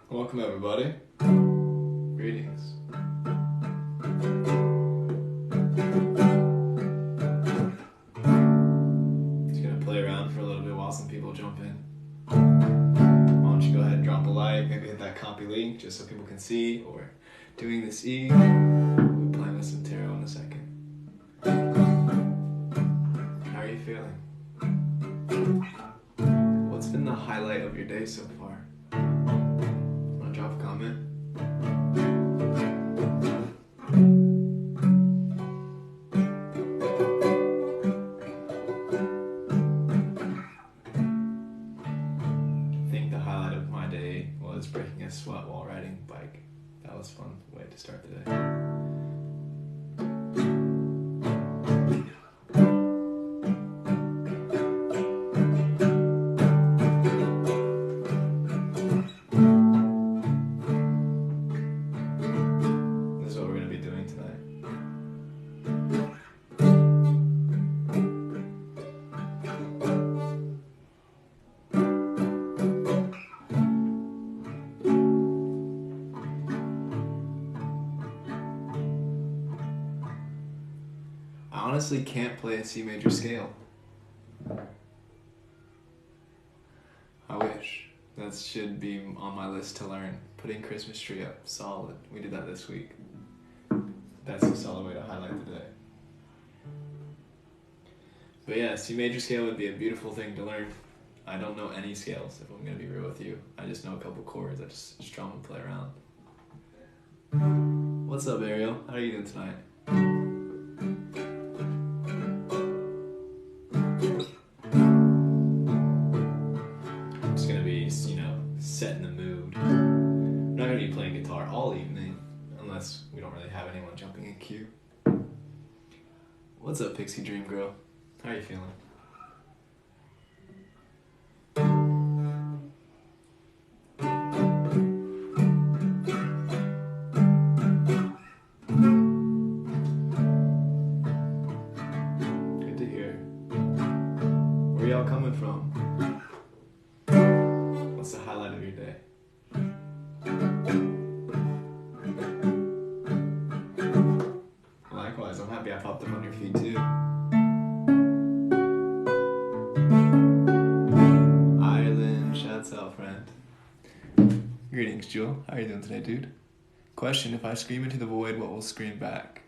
Welcome everybody. Greetings. Just gonna play around for a little bit while some people jump in. Why don't you go ahead and drop a like, maybe hit that copy link just so people can see, or doing this E. We'll be playing with some tarot in a second. How are you feeling? What's been the highlight of your day so far? Drop a comment. I think the highlight of my day was breaking a sweat while riding a bike. That was a fun way to start the day. I honestly can't play a C major scale. I wish. That should be on my list to learn. Putting Christmas tree up, solid. We did that this week. That's a solid way to highlight the day. But yeah, C major scale would be a beautiful thing to learn. I don't know any scales, if I'm gonna be real with you. I just know a couple chords. I just strum and play around. What's up, Ariel? How are you doing tonight? Setting the mood. I'm not going to be playing guitar all evening unless we don't really have anyone jumping in queue. What's up, Pixie Dream Girl? How are you feeling? Good to hear. Where y'all coming from? What's the highlight of your day? Likewise, I'm happy I popped up on your feed too. Ireland, shouts out, friend. Greetings, Jewel. How are you doing today, dude? Question, if I scream into the void, what will scream back?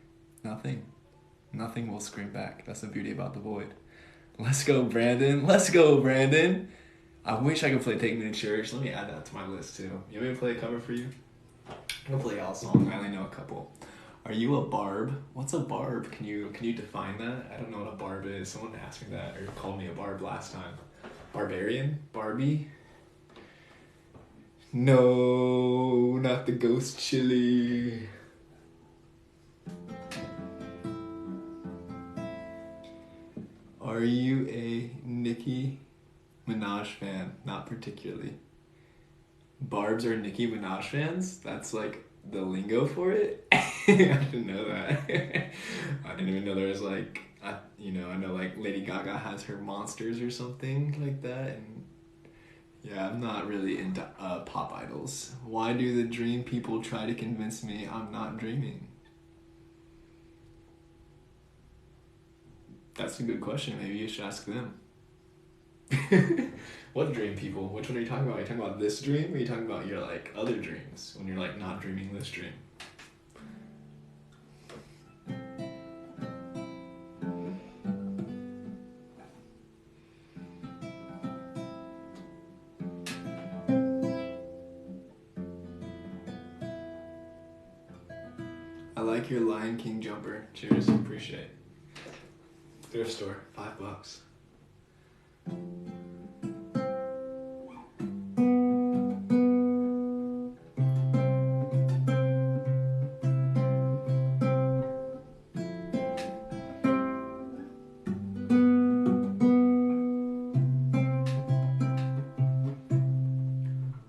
Nothing. Nothing will scream back. That's the beauty about the void. Let's go, Brandon. Let's go, Brandon. I wish I could play Take Me to Church. Let me add that to my list too. You want me to play a cover for you? I'm gonna play y'all a song. I only know a couple. Are you a barb? What's a barb? Can you define that? I don't know what a barb is. Someone asked me that or called me a barb last time. Barbarian? Barbie? No, not the ghost chili. Are you a Nicki Minaj fan? Not particularly. Barbs are Nicki Minaj fans? That's like the lingo for it? I didn't know that. I didn't even know there was like, I know like Lady Gaga has her monsters or something like that. And yeah, I'm not really into pop idols. Why do the dream people try to convince me I'm not dreaming? That's a good question. Maybe you should ask them. What dream, people? Which one are you talking about? Are you talking about this dream, or are you talking about your like other dreams when you're like not dreaming this dream? I like your Lion King jumper. Cheers, appreciate. Thrift store, $5.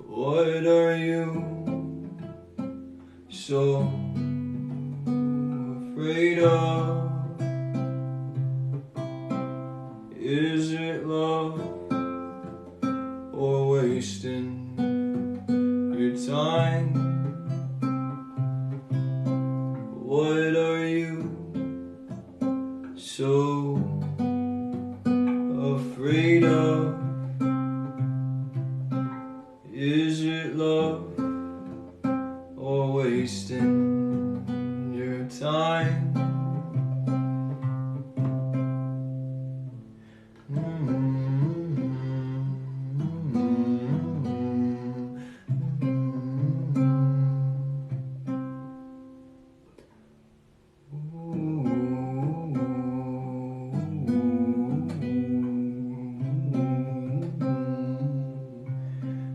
What are you so afraid of? Is it love or wasting your time? What are you so afraid of? Is it love or wasting your time?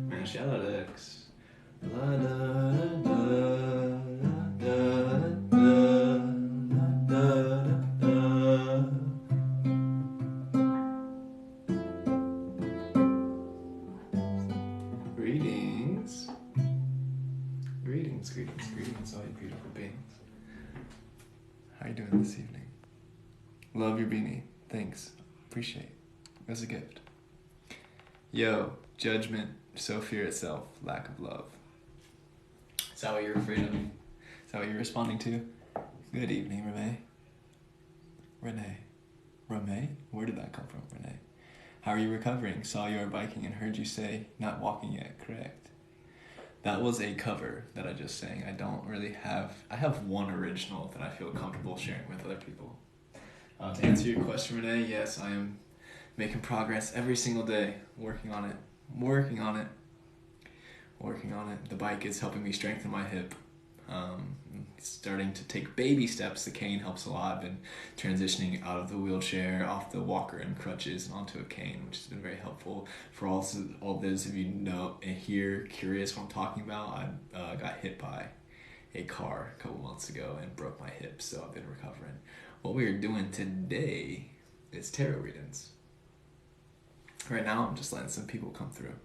Man, shout out to X. La da da da da da da da. Greetings. Greetings, greetings, greetings, all you beautiful beings. How are you doing this evening? Love your beanie. Thanks. Appreciate it. As a gift. Yo, judgment, so fear itself, lack of love. Is that what you're afraid of? Is that what you're responding to? Good evening, Renee. Renee? Where did that come from, Renee? How are you recovering? Saw you are biking and heard you say, not walking yet, correct? That was a cover that I just sang. I have one original that I feel comfortable sharing with other people. To answer your question, Renee, yes, I am making progress every single day, working on it. The bike is helping me strengthen my hip. Starting to take baby steps. The cane helps a lot. I've been transitioning out of the wheelchair, off the walker and crutches, and onto a cane, which has been very helpful. For all those of you know and here curious what I'm talking about, I got hit by a car a couple months ago and broke my hip, so I've been recovering. What we are doing today is tarot readings. Right now, I'm just letting some people come through.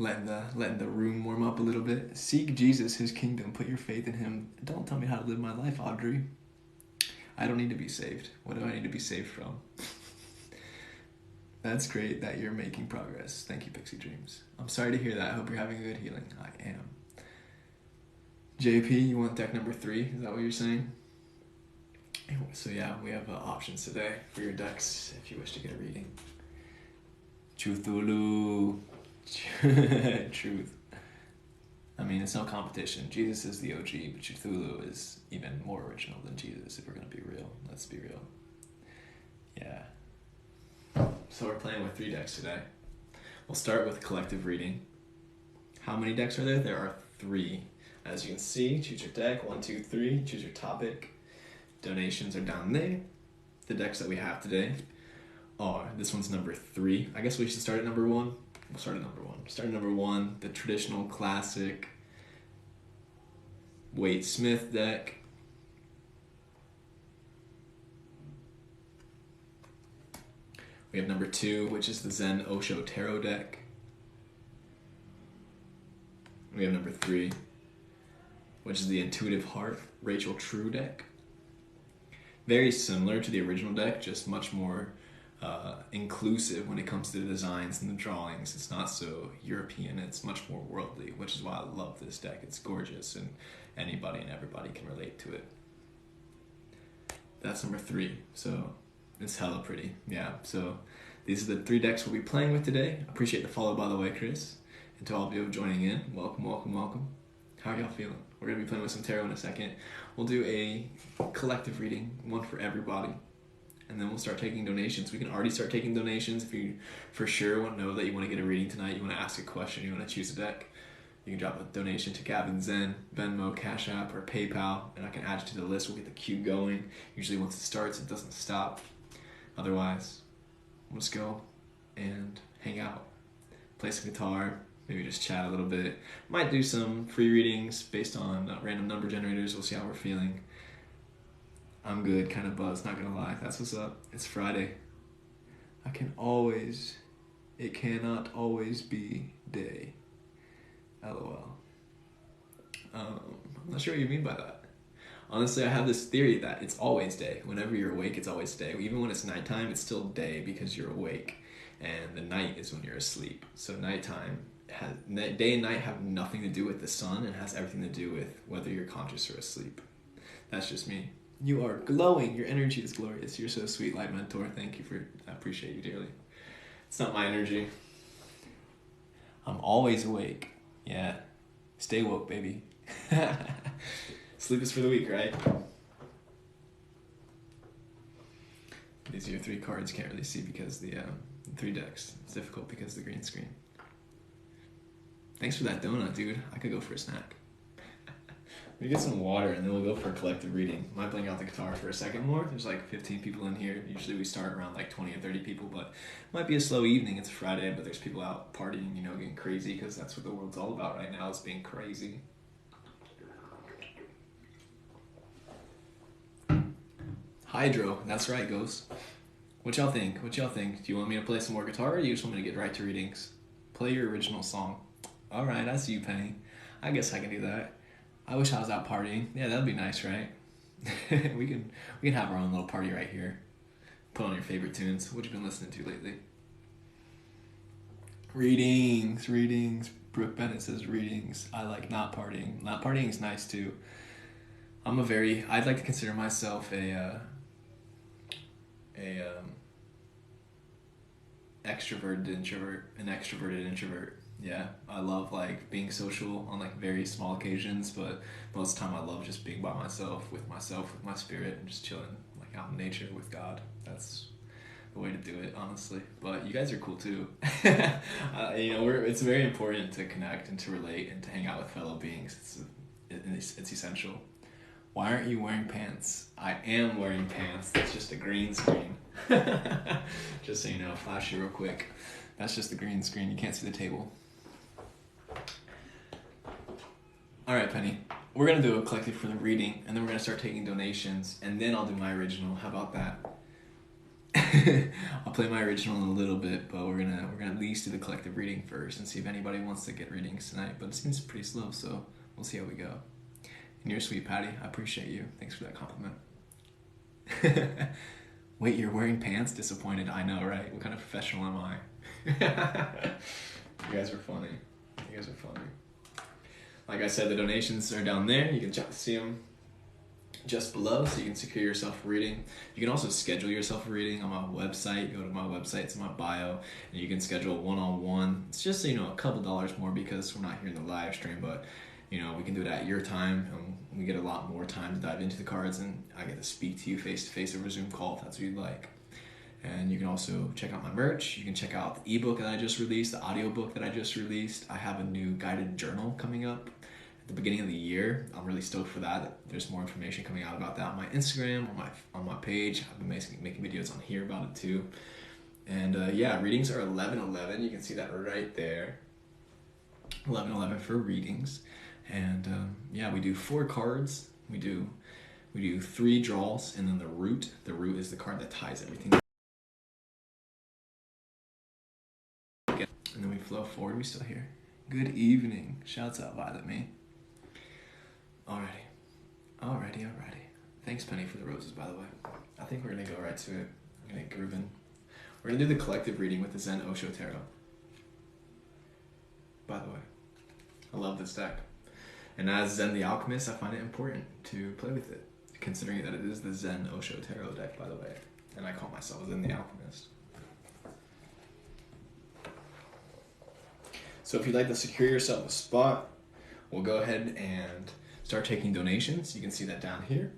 Letting the room warm up a little bit. Seek Jesus, his kingdom. Put your faith in him. Don't tell me how to live my life, Audrey. I don't need to be saved. What do I need to be saved from? That's great that you're making progress. Thank you, Pixie Dreams. I'm sorry to hear that. I hope you're having a good healing. I am. JP, you want deck number 3? Is that what you're saying? So yeah, we have options today for your decks if you wish to get a reading. Truthulu. Truth. I mean, it's no competition. Jesus is the OG, but Cthulhu is even more original than Jesus, if we're going to be real. Let's be real. Yeah. So we're playing with 3 decks today. We'll start with collective reading. How many decks are there? There are 3. As you can see, choose your deck. 1, 2, 3. Choose your topic. Donations are down there. The decks that we have today are, this one's number 3. I guess we should start at number 1. We'll start at number 1. Start at number 1, the traditional classic Wade Smith deck. We have number 2, which is the Zen Osho Tarot deck. We have number 3, which is the Intuitive Heart Rachel True deck. Very similar to the original deck, just much more inclusive when it comes to the designs and the drawings. It's not so European, it's much more worldly, which is why I love this deck. It's gorgeous and anybody and everybody can relate to it. That's number 3. So It's hella pretty. Yeah. So these are the 3 decks we'll be playing with today. Appreciate the follow, by the way, Chris. And to all of you joining in, welcome, welcome, welcome. How are y'all feeling? We're going to be playing with some tarot in a second. We'll do a collective reading, one for everybody. And then we'll start taking donations. We can already start taking donations if you for sure want to know that you want to get a reading tonight, you want to ask a question, you want to choose a deck. You can drop a donation to Gavin Zen, Venmo, Cash App, or PayPal, and I can add you to the list. We'll get the queue going. Usually once it starts, it doesn't stop. Otherwise, we'll just go and hang out, play some guitar, maybe just chat a little bit. Might do some free readings based on random number generators. We'll see how we're feeling. I'm good, kind of buzzed, not gonna lie. That's what's up. It's Friday. It cannot always be day. LOL. I'm not sure what you mean by that. Honestly, I have this theory that it's always day. Whenever you're awake, it's always day. Even when it's nighttime, it's still day because you're awake. And the night is when you're asleep. So nighttime, day and night have nothing to do with the sun and has everything to do with whether you're conscious or asleep. That's just me. You are glowing. Your energy is glorious. You're so sweet, Light Mentor. Thank you I appreciate you dearly. It's not my energy. I'm always awake. Yeah. Stay woke, baby. Sleep is for the weak, right? These are your 3 cards. Can't really see because the 3 decks. It's difficult because of the green screen. Thanks for that donut, dude. I could go for a snack. Let me get some water and then we'll go for a collective reading. Might bring out the guitar for a second more. There's like 15 people in here. Usually we start around like 20 or 30 people, but it might be a slow evening. It's Friday, but there's people out partying, getting crazy because that's what the world's all about right now, is being crazy. Hydro, that's right, Ghost. What y'all think? Do you want me to play some more guitar or you just want me to get right to readings? Play your original song. Alright, I see you, Penny. I guess I can do that. I wish I was out partying. Yeah, that'd be nice, right? we can have our own little party right here. Put on your favorite tunes. What you been listening to lately? Readings. Brooke Bennett says readings. I like not partying. Not partying is nice too. I'd like to consider myself an extroverted introvert. Yeah, I love like being social on like very small occasions, but most of the time I love just being by myself, with my spirit, and just chilling like out in nature with God. That's the way to do it, honestly. But you guys are cool too. It's very important to connect and to relate and to hang out with fellow beings. It's essential. Why aren't you wearing pants? I am wearing pants. That's just a green screen. Just so you know, flash you real quick. That's just the green screen. You can't see the table. Alright, Penny. We're going to do a collective for the reading, and then we're going to start taking donations, and then I'll do my original. How about that? I'll play my original in a little bit, but we're gonna at least do the collective reading first and see if anybody wants to get readings tonight. But it seems pretty slow, so we'll see how we go. And you're sweet, Patty. I appreciate you. Thanks for that compliment. Wait, you're wearing pants? Disappointed. I know, right? What kind of professional am I? You guys are funny. Like I said, the donations are down there. You can see them just below, so you can secure yourself a reading. You can also schedule yourself a reading on my website. Go to my website, it's in my bio, and you can schedule a one-on-one. It's just, a couple dollars more because we're not here in the live stream, but we can do it at your time, and we get a lot more time to dive into the cards, and I get to speak to you face-to-face over Zoom call if that's what you'd like. And you can also check out my merch. You can check out the ebook that I just released, the audiobook that I just released. I have a new guided journal coming up at the beginning of the year. I'm really stoked for that. There's more information coming out about that on my Instagram, on my page. I've been making videos on here about it too. And readings are 11/11. You can see that right there. 11/11 for readings. And we do 4 cards. We do 3 draws, and then the root. The root is the card that ties everything. And then we flow forward. We still here. Good evening. Shouts out Violet Me. Alrighty. Thanks, Penny, for the roses, by the way. I think we're gonna go right to it. I'm gonna get grooving. We're gonna do the collective reading with the Zen Osho Tarot. By the way, I love this deck. And as Zen the Alchemist, I find it important to play with it, considering that it is the Zen Osho Tarot deck, by the way. and I call myself Zen the Alchemist. So if you'd like to secure yourself a spot, we'll go ahead and start taking donations. You can see that down here.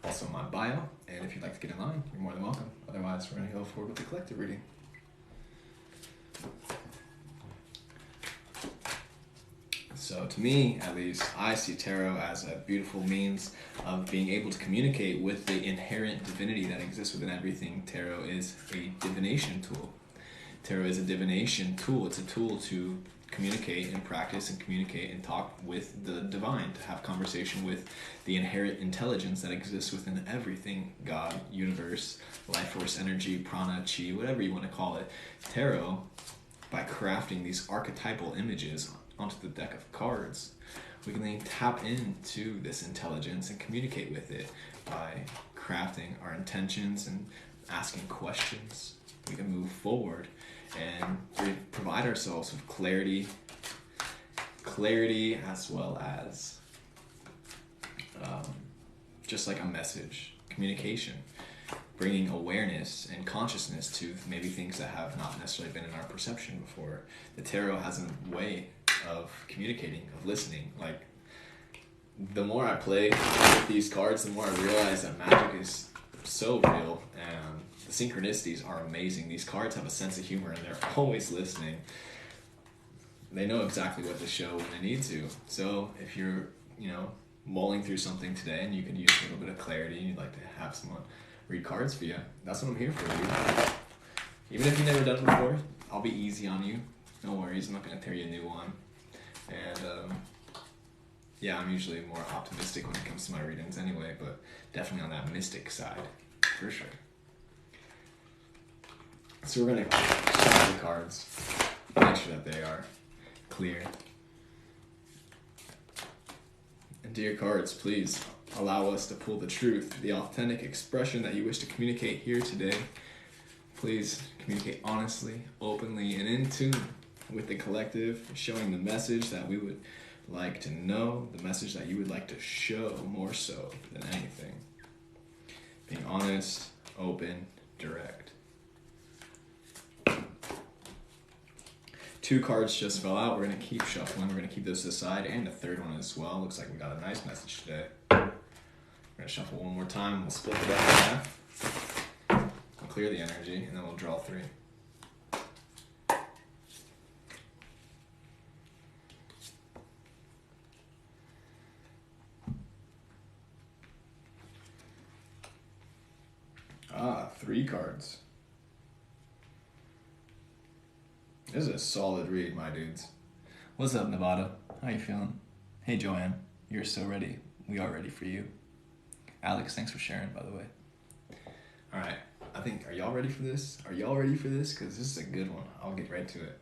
Also in my bio, and if you'd like to get in line, you're more than welcome. Otherwise, we're going to go forward with the collective reading. So to me, at least, I see tarot as a beautiful means of being able to communicate with the inherent divinity that exists within everything. Tarot is a divination tool. Tarot is a divination tool. It's a tool to communicate and practice and communicate and talk with the divine, to have conversation with the inherent intelligence that exists within everything. God, universe, life force, energy, prana, chi, whatever you want to call it. Tarot, by crafting these archetypal images onto the deck of cards, we can then tap into this intelligence and communicate with it by crafting our intentions and asking questions. We can move forward and provide ourselves with clarity as well as just like a message, communication, bringing awareness and consciousness to maybe things that have not necessarily been in our perception before. The tarot has a way of communicating, of listening. Like, the more I play with these cards, the more I realize that magic is so real, and the synchronicities are amazing. These cards have a sense of humor, and they're always listening. They know exactly what to show when they need to. So if you're, mulling through something today and you could use a little bit of clarity and you'd like to have someone read cards for you, that's what I'm here for, dude. Even if you've never done it before, I'll be easy on you. No worries, I'm not going to tear you a new one. And I'm usually more optimistic when it comes to my readings anyway, but definitely on that mystic side, for sure. So we're going to shuffle the cards, make sure that they are clear. And dear cards, please allow us to pull the truth, the authentic expression that you wish to communicate here today. Please communicate honestly, openly, and in tune with the collective, showing the message that we would like to know, the message that you would like to show more so than anything. Being honest, open, direct. 2 cards just fell out. We're going to keep shuffling. We're going to keep those to the side, and the third one as well. Looks like we got a nice message today. We're going to shuffle one more time. We'll split it up in half. We'll clear the energy, and then we'll draw 3. Ah, 3 cards. This is a solid read, my dudes. What's up, Nevada? How you feeling? Hey, Joanne. You're so ready. We are ready for you. Alex, thanks for sharing, by the way. All right. I think, are y'all ready for this? Are y'all ready for this? Because this is a good one. I'll get right to it.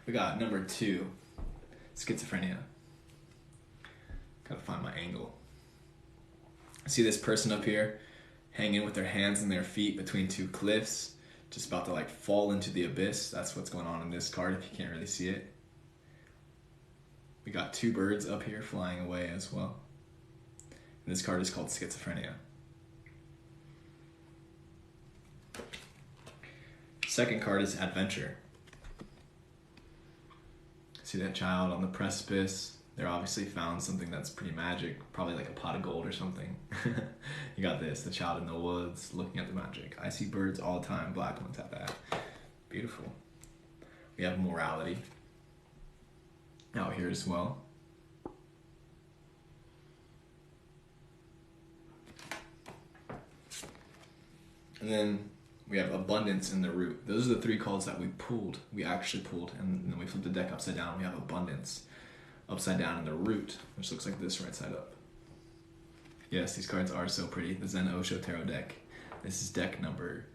We got number 2, schizophrenia. Gotta find my angle. See this person up here hanging with their hands and their feet between 2 cliffs, just about to fall into the abyss. That's what's going on in this card if you can't really see it. We got 2 birds up here flying away as well. And this card is called schizophrenia. Second card is adventure. See that child on the precipice? They're obviously found something that's pretty magic, probably like a pot of gold or something. You got this, the child in the woods looking at the magic. I see birds all the time, black ones at that. Beautiful. We have morality out here as well. And then we have abundance in the root. Those are the 3 cards that we actually pulled, and then we flipped the deck upside down. We have abundance upside down in the root, which looks like this right side up. Yes, these cards are so pretty. The Zen Osho Tarot deck. This is deck number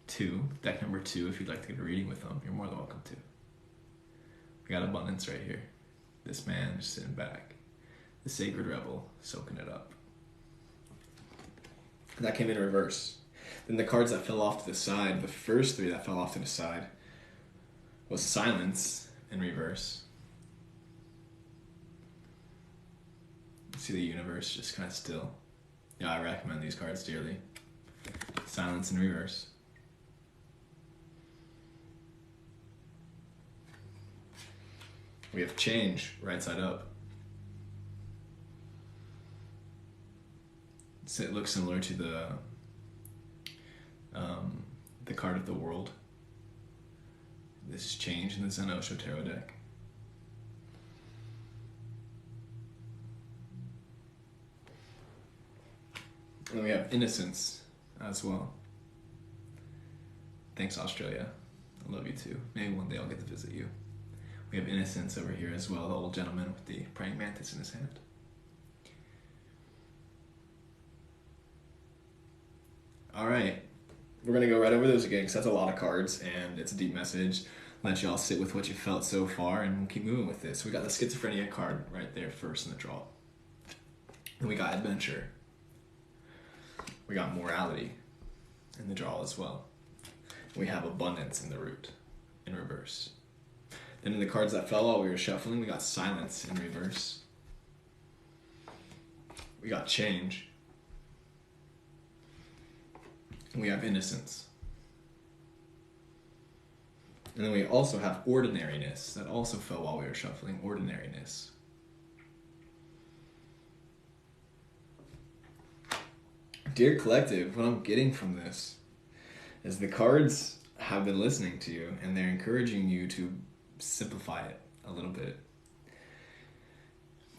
2. Deck number 2, if you'd like to get a reading with them, you're more than welcome to. We got abundance right here. This man just sitting back. The sacred rebel, soaking it up. And that came in reverse. Then the cards that fell off to the side, the first 3 that fell off to the side, was silence in reverse. See the universe just kind of still. Yeah, I recommend these cards dearly. Silence in reverse. We have change, right side up. So it looks similar to the card of the world. This is change in the Zen Osho Tarot deck. And we have innocence as well. Thanks, Australia. I love you too. Maybe one day I'll get to visit you. We have innocence over here as well, the old gentleman with the praying mantis in his hand. All right, we're going to go right over those again because that's a lot of cards and it's a deep message. Let y'all sit with what you felt so far and we'll keep moving with this. We got the Schizophrenia card right there first in the draw. And we got adventure. We got morality in the draw as well. We have abundance in the root in reverse. Then in the cards that fell while we were shuffling, we got silence in reverse. We got change. And we have innocence. And then we also have ordinariness. That also fell while we were shuffling, ordinariness. Dear Collective, what I'm getting from this is the cards have been listening to you and they're encouraging you to simplify it a little bit.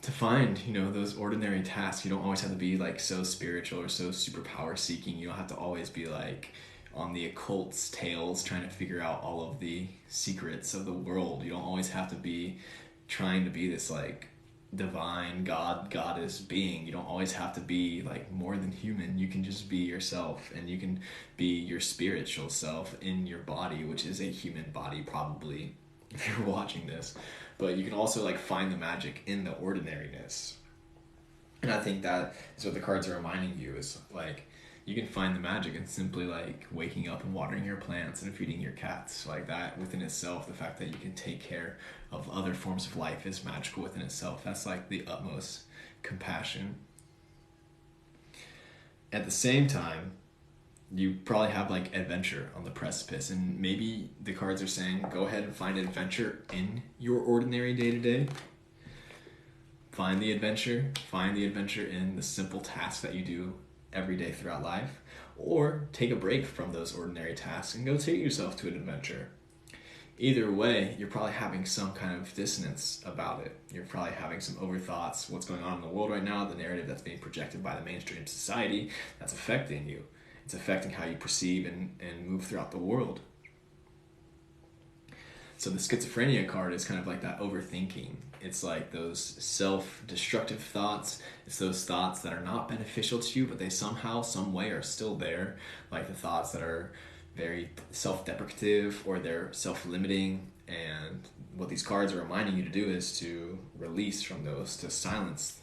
To find, those ordinary tasks. You don't always have to be like so spiritual or so super power seeking. You don't have to always be like on the occult's tails trying to figure out all of the secrets of the world. You don't always have to be trying to be this like divine goddess being. You don't always have to be like more than human. You can just be yourself, and you can be your spiritual self in your body, which is a human body probably if you're watching this. But you can also like find the magic in the ordinariness. And I think that is what the cards are reminding you, is like you can find the magic in simply like waking up and watering your plants and feeding your cats. Like that within itself, the fact that you can take care of other forms of life is magical within itself. That's like the utmost compassion. At the same time, you probably have like adventure on the precipice, and maybe the cards are saying go ahead and find adventure in your ordinary day-to-day. Find the adventure in the simple tasks that you do every day throughout life, or take a break from those ordinary tasks and go take yourself to an adventure. Either way, you're probably having some kind of dissonance about it. You're probably having some overthoughts. What's going on in the world right now, the narrative that's being projected by the mainstream society, that's affecting you. It's affecting how you perceive and move throughout the world. So the Schizophrenia card is kind of like that overthinking. It's like those self-destructive thoughts. It's those thoughts that are not beneficial to you, but they somehow, some way are still there. Like the thoughts that are very self-deprecative or they're self-limiting. And what these cards are reminding you to do is to release from those, to silence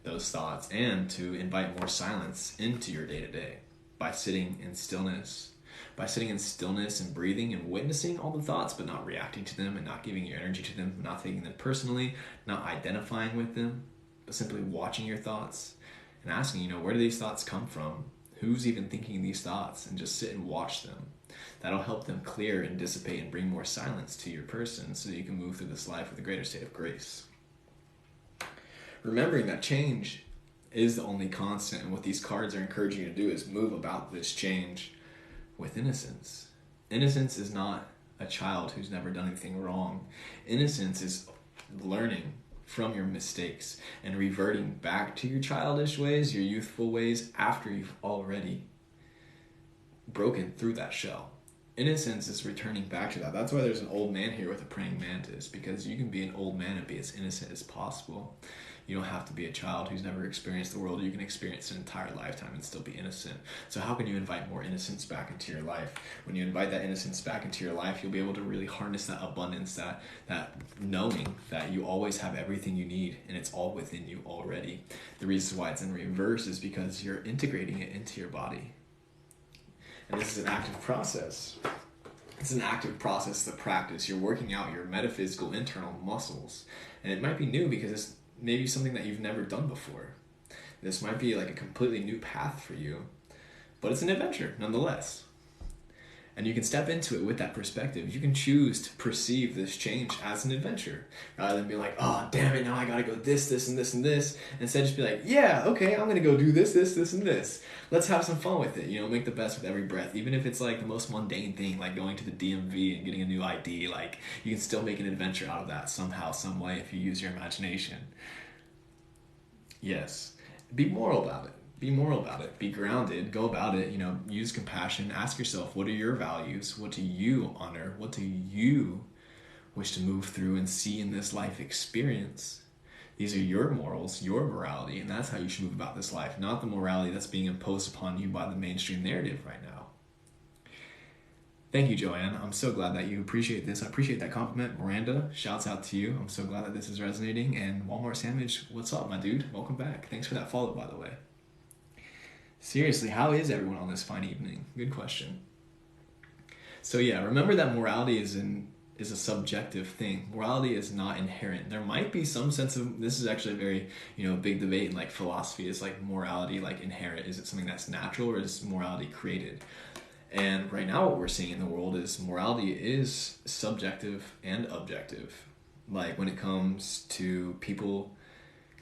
those thoughts, and to invite more silence into your day-to-day by sitting in stillness. By sitting in stillness and breathing and witnessing all the thoughts, but not reacting to them and not giving your energy to them, not taking them personally, not identifying with them, but simply watching your thoughts and asking, where do these thoughts come from? Who's even thinking these thoughts? And just sit and watch them. That'll help them clear and dissipate and bring more silence to your person so that you can move through this life with a greater state of grace. Remembering that change is the only constant, and what these cards are encouraging you to do is move about this change with innocence. Innocence is not a child who's never done anything wrong. Innocence is learning from your mistakes and reverting back to your childish ways, your youthful ways, after you've already broken through that shell. Innocence is returning back to that. That's why there's an old man here with a praying mantis, because you can be an old man and be as innocent as possible. You don't have to be a child who's never experienced the world. You can experience an entire lifetime and still be innocent. So how can you invite more innocence back into your life? When you invite that innocence back into your life, you'll be able to really harness that abundance, that knowing that you always have everything you need and it's all within you already. The reason why it's in reverse is because you're integrating it into your body. And this is an active process. It's an active process, the practice. You're working out your metaphysical internal muscles. And it might be new because it's maybe something that you've never done before. This might be like a completely new path for you. but it's an adventure nonetheless. And you can step into it with that perspective. You can choose to perceive this change as an adventure rather than be like, oh, damn it, now I gotta go this, and this, and this. Instead, just be like, yeah, okay, I'm gonna go do this, and this. Let's have some fun with it. You know, make the best with every breath. Even if it's like the most mundane thing, like going to the DMV and getting a new ID, like you can still make an adventure out of that somehow, some way if you use your imagination. Yes. Be moral about it. Be moral about it. Be grounded. Go about it. You know, use compassion. Ask yourself, what are your values? What do you honor? What do you wish to move through and see in this life experience? These are your morals, your morality, and that's how you should move about this life, not the morality that's being imposed upon you by the mainstream narrative right now. Thank you, Joanne. I'm so glad that you appreciate this. I appreciate that compliment. Miranda, shouts out to you. I'm so glad that this is resonating. And Walmart Sandwich, what's up, my dude? Welcome back. Thanks for that follow, by the way. Seriously, how is everyone on this fine evening? Good question. So yeah, remember that morality is a subjective thing. Morality is not inherent. There might be some sense of, this is actually a very, big debate in like philosophy. Is like morality like inherent? Is it something that's natural or is morality created? And right now what we're seeing in the world is morality is subjective and objective. Like when it comes to people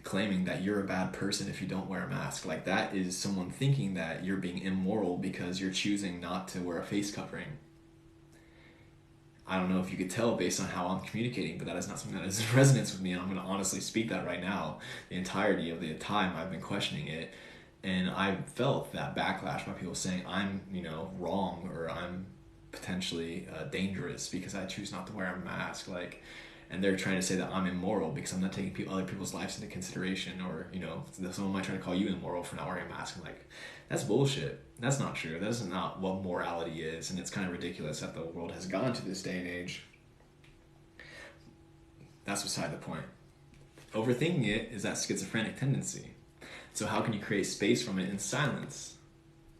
claiming that you're a bad person if you don't wear a mask, like that is someone thinking that you're being immoral because you're choosing not to wear a face covering. I don't know if you could tell based on how I'm communicating, but that is not something that is in resonance with me, and I'm going to honestly speak that right now. The entirety of the time I've been questioning it, and I felt that backlash by people saying I'm, wrong, or I'm potentially dangerous because I choose not to wear a mask, and they're trying to say that I'm immoral because I'm not taking other people's lives into consideration, or, someone might try to call you immoral for not wearing a mask. I'm like, that's bullshit. That's not true. That's not what morality is, and it's kind of ridiculous that the world has gone to this day and age. That's beside the point. Overthinking it is that schizophrenic tendency. So how can you create space from it in silence?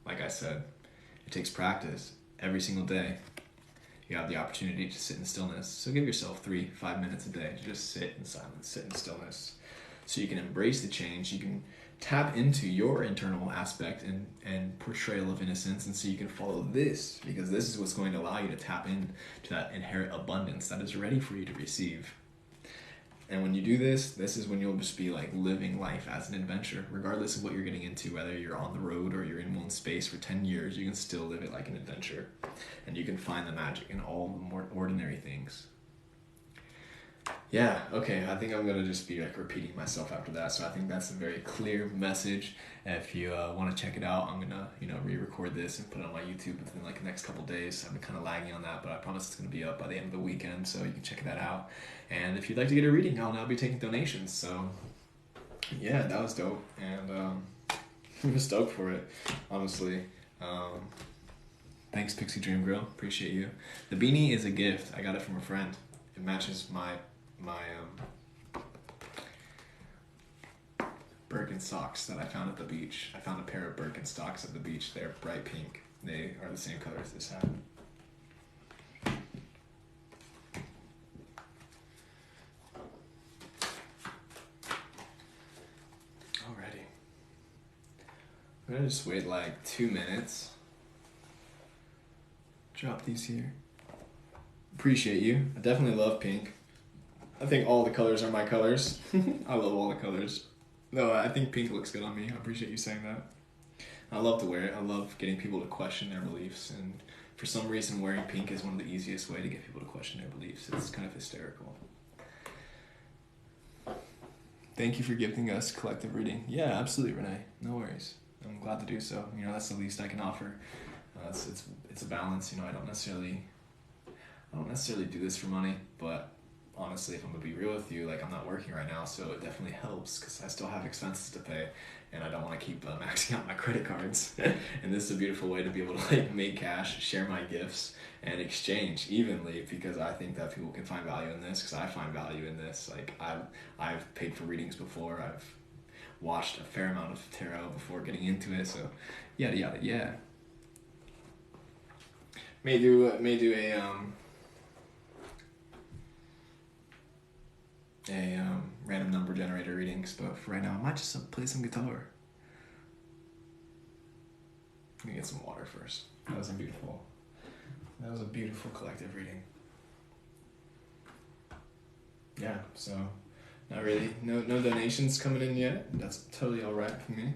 Like I said, it takes practice every single day. You have the opportunity to sit in stillness. So give yourself 3-5 minutes a day to just sit in silence, sit in stillness. So you can embrace the change. You can tap into your internal aspect and portrayal of innocence. And so you can follow this, because this is what's going to allow you to tap into that inherent abundance that is ready for you to receive. And when you do this, this is when you'll just be like living life as an adventure, regardless of what you're getting into, whether you're on the road or you're in one space for 10 years, you can still live it like an adventure. And you can find the magic in all the more ordinary things. Yeah, okay, I think I'm going to just be like repeating myself after that. So I think that's a very clear message. If you want to check it out, I'm going to, re-record this and put it on my YouTube within like the next couple days. I've been kind of lagging on that, but I promise it's going to be up by the end of the weekend, so you can check that out. And if you'd like to get a reading, I'll now be taking donations. So yeah, that was dope. And I'm stoked for it, honestly. Thanks, Pixie Dream Girl. Appreciate you. The beanie is a gift. I got it from a friend. It matches my Birkenstocks that I found at the beach. I found a pair of Birkenstocks at the beach. They're bright pink. They are the same color as this hat. Alrighty. I'm gonna just wait like 2 minutes. Drop these here. Appreciate you. I definitely love pink. I think all the colors are my colors. I love all the colors. No, I think pink looks good on me. I appreciate you saying that. I love to wear it. I love getting people to question their beliefs. And for some reason, wearing pink is one of the easiest way to get people to question their beliefs. It's kind of hysterical. Thank you for giving us collective reading. Yeah, absolutely, Renee. No worries. I'm glad to do so. That's the least I can offer. It's a balance. I don't necessarily do this for money, but honestly, if I'm gonna be real with you, I'm not working right now, so it definitely helps because I still have expenses to pay, and I don't want to keep maxing out my credit cards. And this is a beautiful way to be able to make cash, share my gifts, and exchange evenly, because I think that people can find value in this, because I find value in this. I've paid for readings before. I've watched a fair amount of tarot before getting into it, so yada yada yeah. May do a random number generator readings, but for right now I might just play some guitar. Let me get some water first. That was a beautiful collective reading. Yeah, so not really, no donations coming in yet. That's totally all right for me.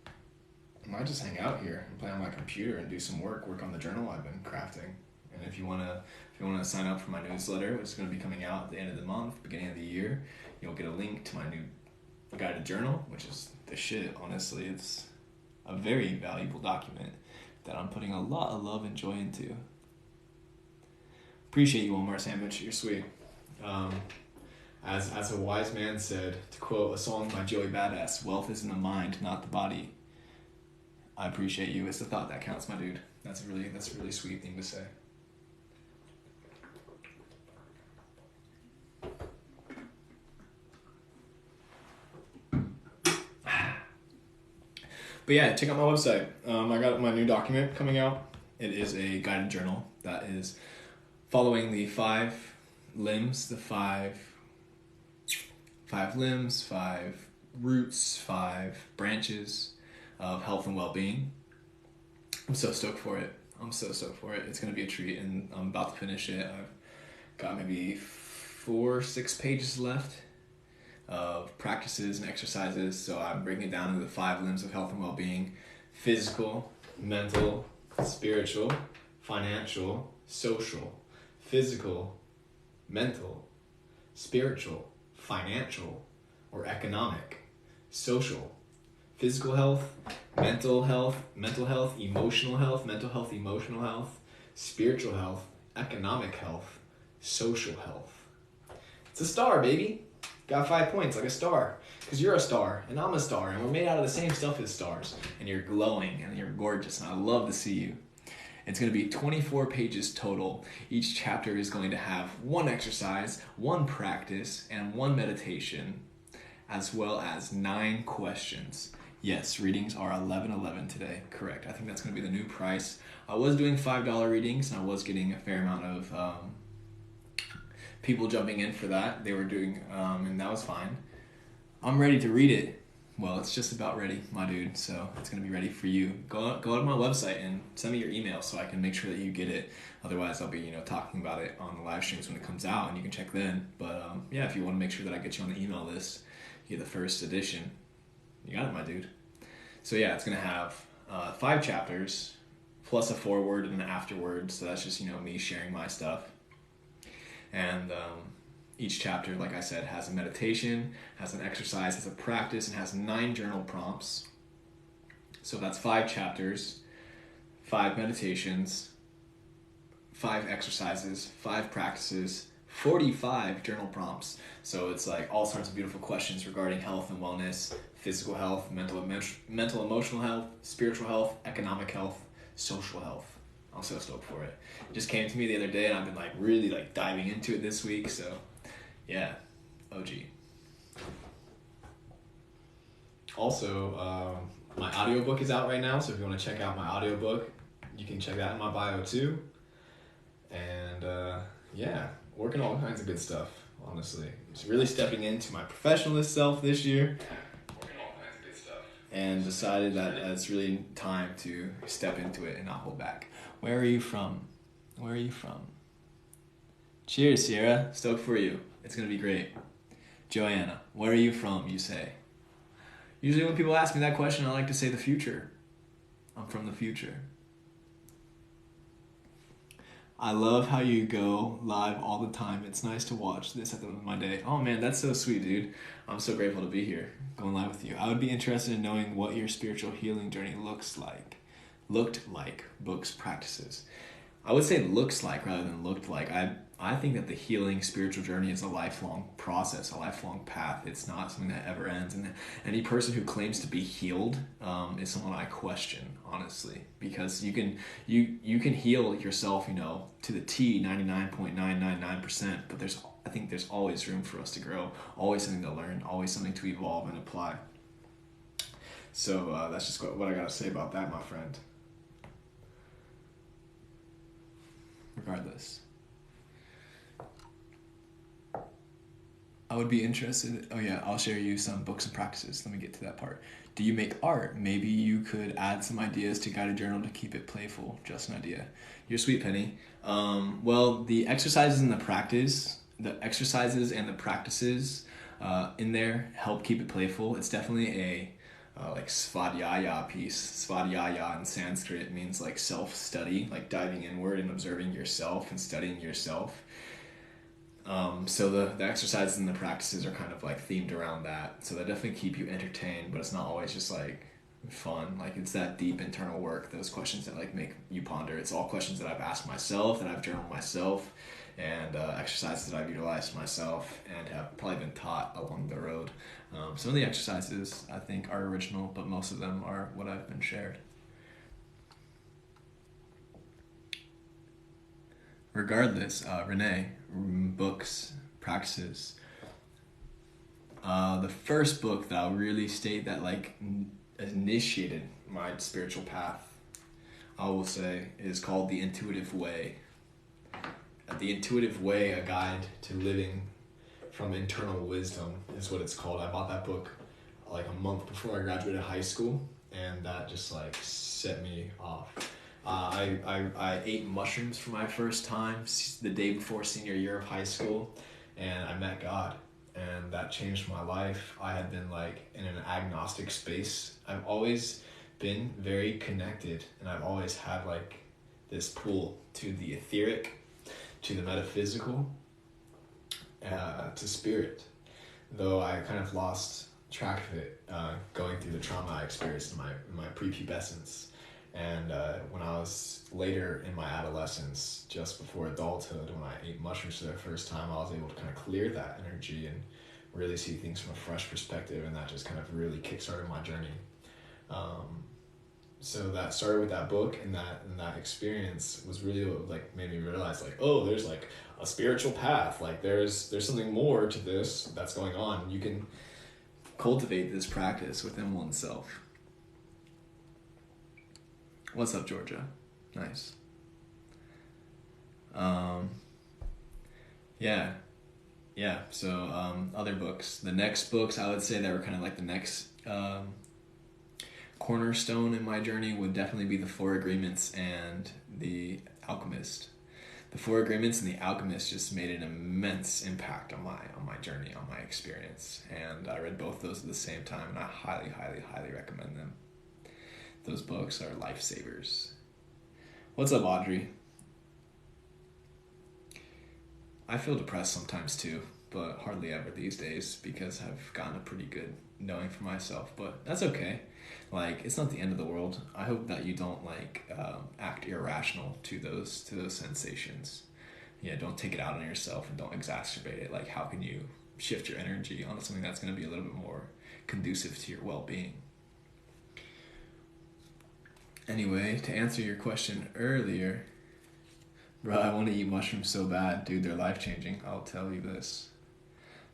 I might just hang out here and play on my computer and do some work on the journal I've been crafting. And if you wanna sign up for my newsletter, which is gonna be coming out at the end of the month, beginning of the year, you'll get a link to my new guided journal, which is the shit, honestly. It's a very valuable document that I'm putting a lot of love and joy into. Appreciate you, Walmart Sandwich. You're sweet. As a wise man said, to quote a song by Joey Badass, wealth is in the mind, not the body. I appreciate you. It's the thought that counts, my dude. That's a really sweet thing to say. But yeah, check out my website. I got my new document coming out. It is a guided journal that is following the 5 limbs, the 5 limbs, 5 roots, 5 branches of health and well-being. I'm so stoked for it. It's going to be a treat, and I'm about to finish it. I've got maybe 4-6 pages left of practices and exercises. So I'm breaking it down into the 5 limbs of health and well-being: physical, mental, spiritual, financial, social. Physical, mental, spiritual, financial, or economic, social. Physical health, mental health, emotional health, emotional health, spiritual health, economic health, social health. It's a star, baby. Got 5 points, like a star. Because you're a star, and I'm a star, and we're made out of the same stuff as stars. And you're glowing, and you're gorgeous, and I love to see you. It's going to be 24 pages total. Each chapter is going to have 1 exercise, 1 practice, and 1 meditation, as well as 9 questions. Yes, readings are $11.11 today. Correct. I think that's going to be the new price. I was doing $5 readings, and I was getting a fair amount of people jumping in for that. They were doing, and that was fine. I'm ready to read it. Well, it's just about ready, my dude, so it's going to be ready for you. Go to my website and send me your email so I can make sure that you get it. Otherwise, I'll be talking about it on the live streams when it comes out, and you can check then. But yeah, if you want to make sure that I get you on the email list, you get the first edition. You got it, my dude. So yeah, it's going to have 5 chapters, plus a foreword and an afterword, so that's just, me sharing my stuff. And each chapter, like I said, has a meditation, has an exercise, has a practice, and has 9 journal prompts. So that's 5 chapters, 5 meditations, 5 exercises, 5 practices, 45 journal prompts. So it's like all sorts of beautiful questions regarding health and wellness, physical health, mental, emotional health, spiritual health, economic health, social health. I'm so stoked for it. It just came to me the other day, and I've been really diving into it this week. So yeah, OG. Also, my audiobook is out right now, so if you want to check out my audiobook, you can check that in my bio too. And yeah, working on all kinds of good stuff, honestly. Just really stepping into my professionalist self this year. Working on all kinds of good stuff. And decided that it's really time to step into it and not hold back. Where are you from? Cheers, Sierra. Stoked for you. It's going to be great. Joanna, where are you from, you say? Usually when people ask me that question, I like to say the future. I'm from the future. I love how you go live all the time. It's nice to watch this at the end of my day. Oh man, that's so sweet, dude. I'm so grateful to be here, going live with you. I would be interested in knowing what your spiritual healing journey looked like, books, practices. I would say looks like rather than looked like. I think that the healing spiritual journey is a lifelong process, a lifelong path. It's not something that ever ends. And any person who claims to be healed is someone I question, honestly, because you can heal yourself, to the T, 99.999%. But I think there's always room for us to grow, always something to learn, always something to evolve and apply. So that's just what I got to say about that, my friend. Regardless. I would be interested. Oh yeah, I'll share you some books and practices. Let me get to that part. Do you make art? Maybe you could add some ideas to guide a journal to keep it playful. Just an idea. You're sweet, Penny. Well, the exercises and the practices in there help keep it playful. It's definitely a like svadhyaya piece. Svadhyaya in Sanskrit means like self-study, like diving inward and observing yourself and studying yourself. So the exercises and the practices are kind of like themed around that. So they definitely keep you entertained, but it's not always just like fun. Like it's that deep internal work, those questions that like make you ponder. It's all questions that I've asked myself, that I've journaled myself, and exercises that I've utilized myself and have probably been taught along the road. Some of the exercises I think are original, but most of them are what I've been shared. Regardless, Renee, books, practices. The first book that I'll really state that like initiated my spiritual path, I will say, is called The Intuitive Way. The Intuitive Way, A Guide to Living from Internal Wisdom is what it's called. I bought that book like a month before I graduated high school, and that just like set me off. I ate mushrooms for my first time the day before senior year of high school, and I met God, and that changed my life. I had been like in an agnostic space. I've always been very connected, and I've always had like this pull to the etheric, to the metaphysical, to spirit, though I kind of lost track of it going through the trauma I experienced in my prepubescence. And when I was later in my adolescence, just before adulthood, when I ate mushrooms for the first time, I was able to kind of clear that energy and really see things from a fresh perspective, and that just kind of really kickstarted my journey. So that started with that book, and that experience was really what like made me realize like, oh, there's like a spiritual path, like there's something more to this that's going on. You can cultivate this practice within oneself. What's up, Georgia? Nice. Yeah. So other books. The next books I would say that were kind of like the next cornerstone in my journey would definitely be The Four Agreements and The Alchemist. The Four Agreements and The Alchemist just made an immense impact on my journey, on my experience, and I read both those at the same time, and I highly, highly, highly recommend them. Those books are lifesavers. What's up, Audrey? I feel depressed sometimes too, but hardly ever these days because I've gotten a pretty good knowing for myself, but that's okay. Like, it's not the end of the world. I hope that you don't like act irrational to those sensations. Yeah, don't take it out on yourself and don't exacerbate it. Like, how can you shift your energy onto something that's going to be a little bit more conducive to your well-being? Anyway, to answer your question earlier, bro, I want to eat mushrooms so bad. Dude, they're life-changing. I'll tell you this.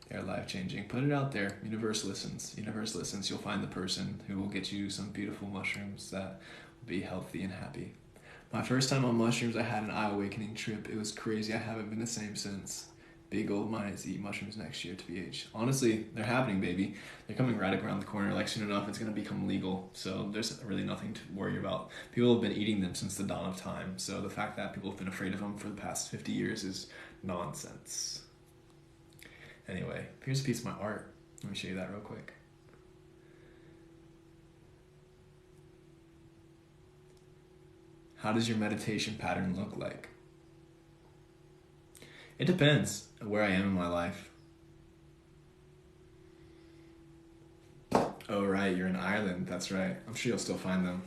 They're life-changing. Put it out there. Universe listens. Universe listens. You'll find the person who will get you some beautiful mushrooms that will be healthy and happy. My first time on mushrooms, I had an eye-awakening trip. It was crazy. I haven't been the same since. Big old minds eat mushrooms next year, TBH. Honestly, they're happening, baby. They're coming right around the corner. Like, soon enough, it's going to become legal. So there's really nothing to worry about. People have been eating them since the dawn of time. So the fact that people have been afraid of them for the past 50 years is nonsense. Anyway, here's a piece of my art. Let me show you that real quick. How does your meditation pattern look like? It depends where I am in my life. Oh, right, you're in Ireland. That's right. I'm sure you'll still find them.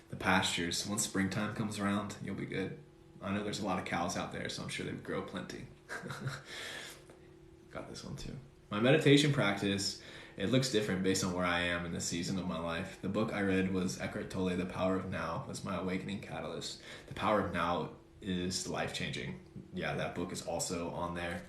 The pastures. Once springtime comes around, you'll be good. I know there's a lot of cows out there, so I'm sure they grow plenty. Got this one too. My meditation practice, it looks different based on where I am in the season of my life. The book I read was Eckhart Tolle, The Power of Now, was my awakening catalyst. The Power of Now is life-changing. Yeah, that book is also on there,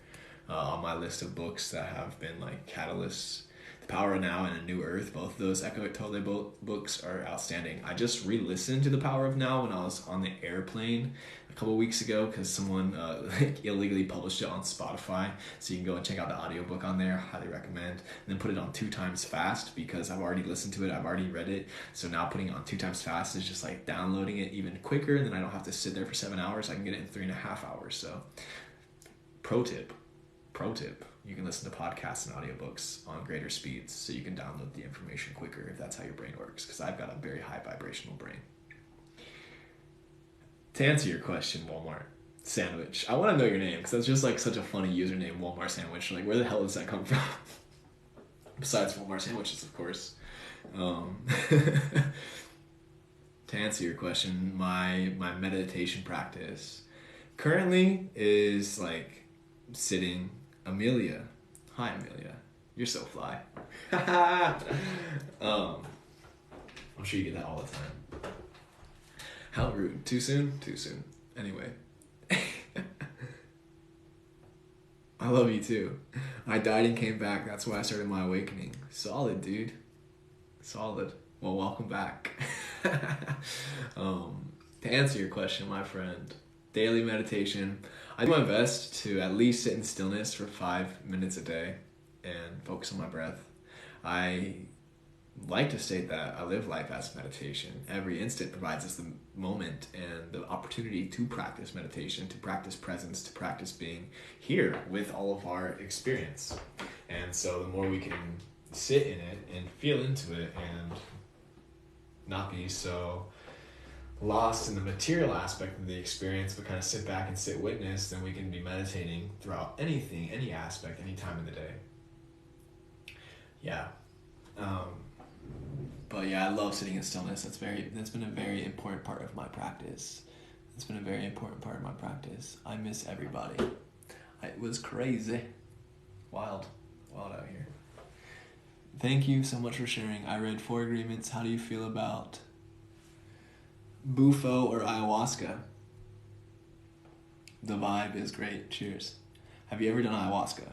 on my list of books that have been like catalysts. The Power of Now and A New Earth, both of those Eckhart Tolle books are outstanding. I just re-listened to The Power of Now when I was on the airplane couple weeks ago because someone illegally published it on Spotify, so you can go and check out the audiobook on there. Highly recommend. And then put it on 2 times fast because I've already listened to it, I've already read it, so now putting it on 2 times fast is just like downloading it even quicker, and then I don't have to sit there for 7 hours. I can get it in 3.5 hours. So pro tip, you can listen to podcasts and audiobooks on greater speeds so you can download the information quicker if that's how your brain works, because I've got a very high vibrational brain. To answer your question, Walmart sandwich, I want to know your name because that's just like such a funny username, Walmart sandwich. Like, where the hell does that come from? Besides Walmart sandwiches, of course. To answer your question, my meditation practice currently is like sitting. Amelia, hi Amelia, you're so fly. I'm sure you get that all the time. How rude. Too soon? Too soon. Anyway. I love you too. I died and came back. That's why I started my awakening. Solid, dude. Solid. Well, welcome back. To answer your question, my friend, daily meditation. I do my best to at least sit in stillness for 5 minutes a day and focus on my breath. I like to state that I live life as meditation. Every instant provides us the moment and the opportunity to practice meditation, to practice presence, to practice being here with all of our experience. And so the more we can sit in it and feel into it and not be so lost in the material aspect of the experience, but kind of sit back and sit witness, then we can be meditating throughout anything, any aspect, any time of the day. Yeah. But yeah, I love sitting in stillness. That's been a very important part of my practice. It's been a very important part of my practice. I miss everybody. It was crazy. Wild out here. Thank you so much for sharing. I read 4 agreements. How do you feel about Bufo or ayahuasca? The vibe is great. Cheers. Have you ever done ayahuasca?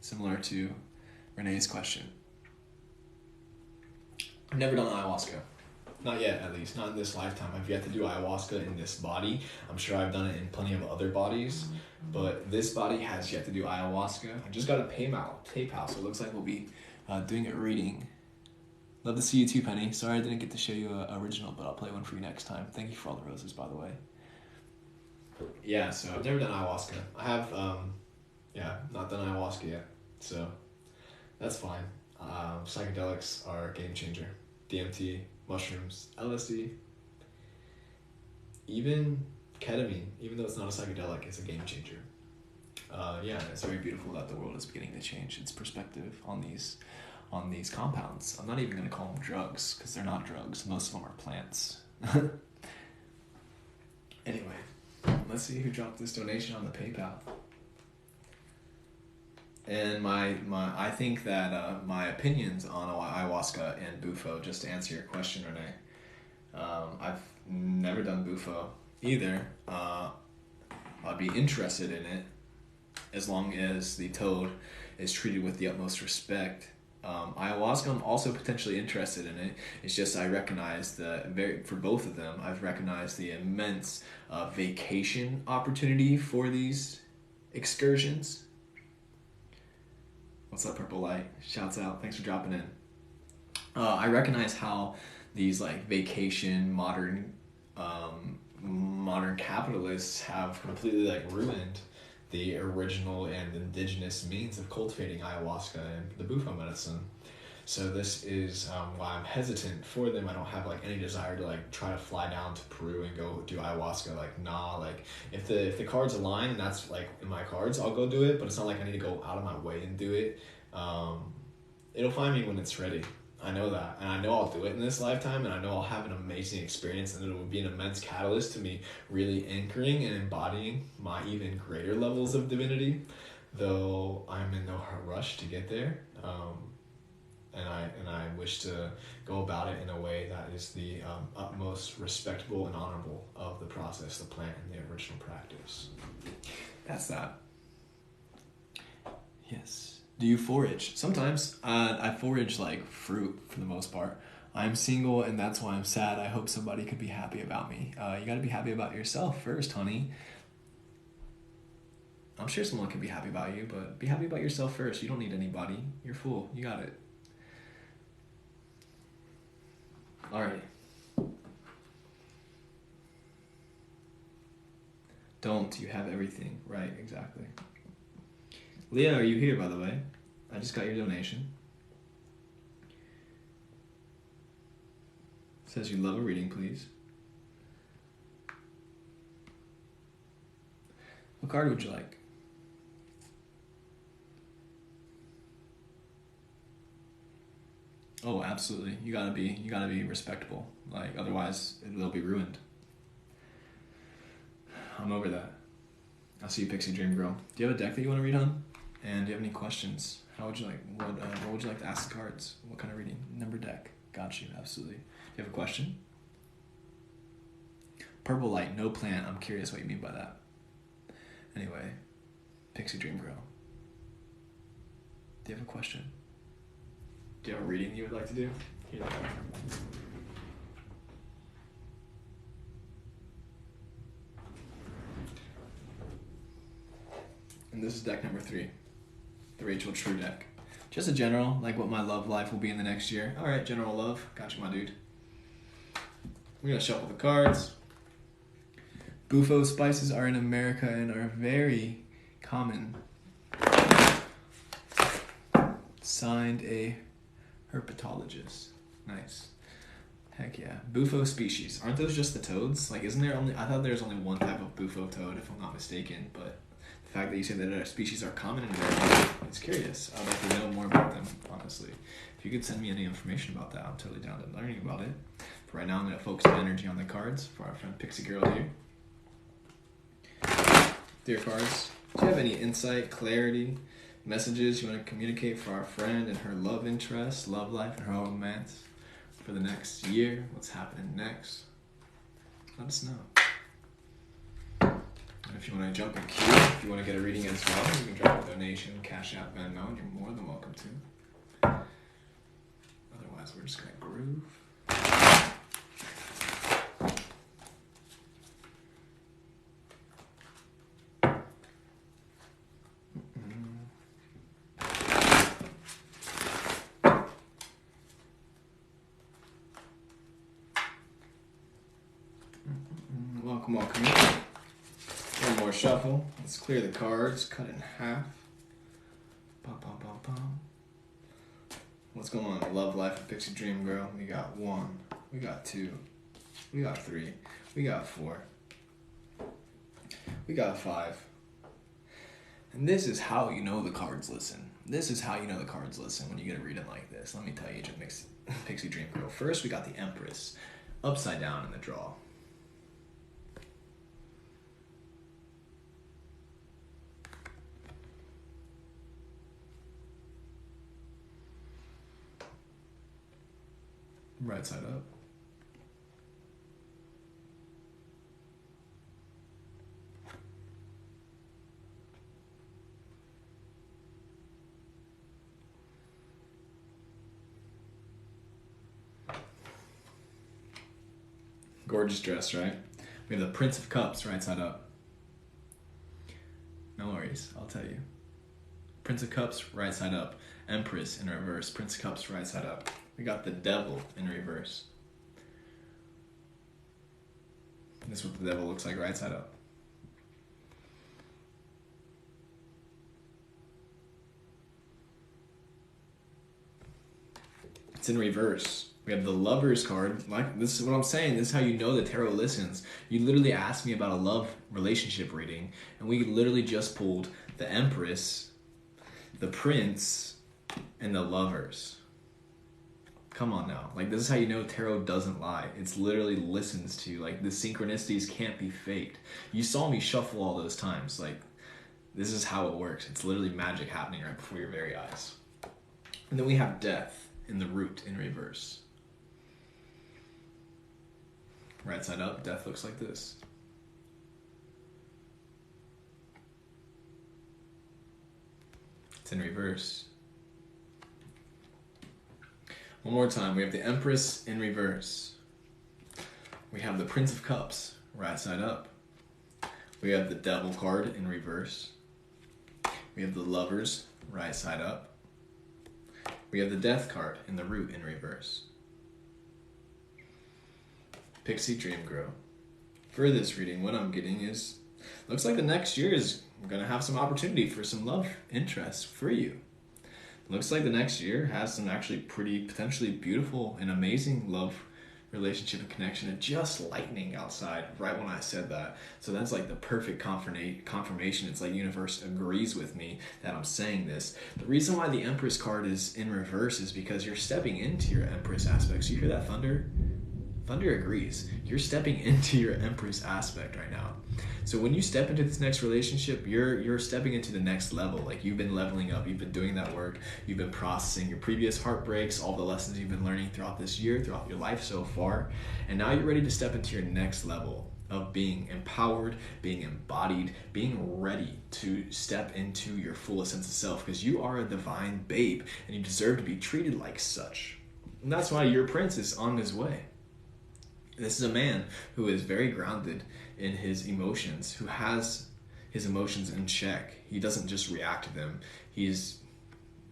Similar to Renee's question. I've never done ayahuasca. Not yet, at least. Not in this lifetime. I've yet to do ayahuasca in this body. I'm sure I've done it in plenty of other bodies, but this body has yet to do ayahuasca. I just got a PayPal, so it looks like we'll be doing a reading. Love to see you too, Penny. Sorry I didn't get to show you an original, but I'll play one for you next time. Thank you for all the roses, by the way. Yeah, so I've never done ayahuasca. I have, not done ayahuasca yet. So that's fine. Psychedelics are a game changer. DMT, mushrooms, LSD, even ketamine, even though it's not a psychedelic, it's a game changer. It's very beautiful that the world is beginning to change its perspective on these compounds. I'm not even going to call them drugs because they're not drugs. Most of them are plants. Anyway, let's see who dropped this donation on the PayPal. And I think that my opinions on ayahuasca and Bufo, just to answer your question, Renee, I've never done Bufo either. I'd be interested in it as long as the toad is treated with the utmost respect. Ayahuasca, I'm also potentially interested in it. It's just I recognize for both of them, I've recognized the immense vacation opportunity for these excursions. What's up, Purple Light? Shouts out. Thanks for dropping in. I recognize how these like vacation modern capitalists have completely like ruined the original and indigenous means of cultivating ayahuasca and the Bufo medicine. So this is why I'm hesitant for them. I don't have like any desire to like try to fly down to Peru and go do ayahuasca. Like, nah, like if the cards align and that's like in my cards, I'll go do it, but it's not like I need to go out of my way and do it. It'll find me when it's ready. I know that, and I know I'll do it in this lifetime, and I know I'll have an amazing experience, and it will be an immense catalyst to me really anchoring and embodying my even greater levels of divinity, though I'm in no rush to get there, and I wish to go about it in a way that is the utmost respectable and honorable of the process, the plant, and the original practice. That's that. Yes. Do you forage? Sometimes I forage like fruit for the most part. I'm single and that's why I'm sad. I hope somebody could be happy about me. You gotta be happy about yourself first, honey. I'm sure someone can be happy about you, but be happy about yourself first. You don't need anybody. You're full. You got it. Alright. Don't. You have everything. Right, exactly. Leah, are you here, by the way? I just got your donation. Says you love a reading, please. What card would you like? Oh, absolutely. You gotta be respectable. Like, otherwise, they'll be ruined. I'm over that. I'll see you, Pixie Dream Girl. Do you have a deck that you want to read, hon? And do you have any questions? How would you like? What would you like to ask the cards? What kind of reading? Number deck. Got you. Absolutely. Do you have a question? Purple light, no plant. I'm curious what you mean by that. Anyway, Pixie Dream Girl. Do you have a question? Do you have a reading you would like to do? Here you go. And this is deck number 3. The Rachel True deck. Just a general, like what my love life will be in the next year. Alright, general love. Got you, my dude. We're gonna shuffle the cards. Bufo spices are in America and are very common. Signed, a herpetologist. Nice. Heck yeah. Bufo species. Aren't those just the toads? Like, isn't there only... I thought there was only one type of bufo toad, if I'm not mistaken, but the fact that you say that our species are common in America, it's curious. I'd like to know more about them, honestly. If you could send me any information about that, I'm totally down to learning about it. For right now, I'm going to focus my energy on the cards for our friend Pixie Girl here. Dear cards, do you have any insight, clarity, messages you want to communicate for our friend and her love interest, love life, and her romance for the next year? What's happening next? Let us know. And if you want to jump in queue, if you want to get a reading as well, you can drop a donation, Cash App, Venmo, and you're more than welcome to. Otherwise, we're just going to groove. Welcome in. One more shuffle. Let's clear the cards, cut it in half. Bum, bum, bum, bum. What's going on in the love life of Pixie Dream Girl? We got 1, we got 2, we got 3, we got 4, we got 5. And this is how you know the cards listen. This is how you know the cards listen when you get a reading like this. Let me tell you, Pixie Dream Girl. First, we got the Empress upside down in the draw. Right side up. Gorgeous dress, right? We have the Prince of Cups right side up. No worries, I'll tell you. Prince of Cups right side up. Empress in reverse. Prince of Cups right side up. We got the Devil in reverse. This is what the Devil looks like right side up. It's in reverse. We have the Lovers card. Like, this is what I'm saying. This is how you know the tarot listens. You literally asked me about a love relationship reading, and we literally just pulled the Empress, the Prince, and the Lovers. Come on now. Like, this is how you know tarot doesn't lie. It's literally listens to you. Like, the synchronicities can't be faked. You saw me shuffle all those times. Like, this is how it works. It's literally magic happening right before your very eyes. And then we have Death in the Root in reverse. Right side up, Death looks like this. It's in reverse. One more time. We have the Empress in reverse. We have the Prince of Cups right side up. We have the Devil card in reverse. We have the Lovers right side up. We have the Death card in the root in reverse. Pixie Dream Grow. For this reading, what I'm getting is, looks like the next year is going to have some opportunity for some love interest for you. Looks like the next year has some actually pretty potentially beautiful and amazing love relationship and connection, and just lightning outside right when I said that. So that's like the perfect confirmation. It's like universe agrees with me that I'm saying this. The reason why the Empress card is in reverse is because you're stepping into your Empress aspect. So you hear that thunder? Thunder agrees. You're stepping into your Empress aspect right now. So when you step into this next relationship, you're stepping into the next level. Like, you've been leveling up, you've been doing that work, you've been processing your previous heartbreaks, all the lessons you've been learning throughout this year, throughout your life so far, and now you're ready to step into your next level of being empowered, being embodied, being ready to step into your fullest sense of self, because you are a divine babe and you deserve to be treated like such. And that's why your prince is on his way. This is a man who is very grounded in his emotions, who has his emotions in check. He doesn't just react to them. He's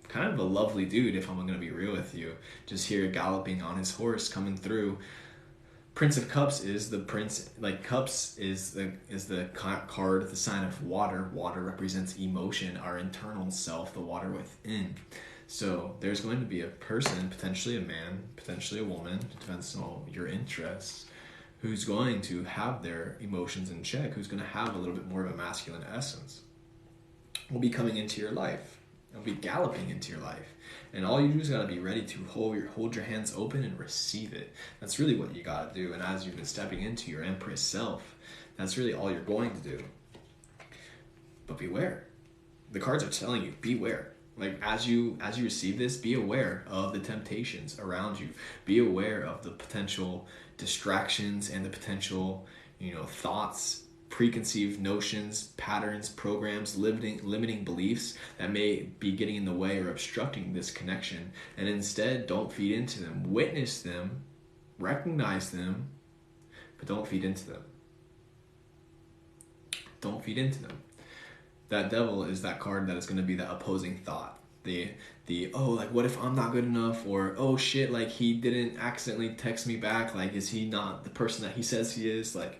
kind of a lovely dude, if I'm going to be real with you. Just here galloping on his horse, coming through. Prince of Cups is the prince, like cups is the card, the sign of water. Water represents emotion, our internal self, the water within. So there's going to be a person, potentially a man, potentially a woman, depends on your interests, who's going to have their emotions in check, who's going to have a little bit more of a masculine essence, will be coming into your life. It'll be galloping into your life. And all you do is got to be ready to hold your hands open and receive it. That's really what you got to do. And as you've been stepping into your Empress self, that's really all you're going to do. But beware. The cards are telling you, beware. Like, as you receive this, be aware of the temptations around you. Be aware of the potential distractions and the potential, thoughts, preconceived notions, patterns, programs, limiting beliefs that may be getting in the way or obstructing this connection. And instead, don't feed into them. Witness them, recognize them, but don't feed into them. Don't feed into them. That Devil is that card that is going to be that opposing thought. What if I'm not good enough? Or, oh shit, like, he didn't accidentally text me back. Like, is he not the person that he says he is? Like,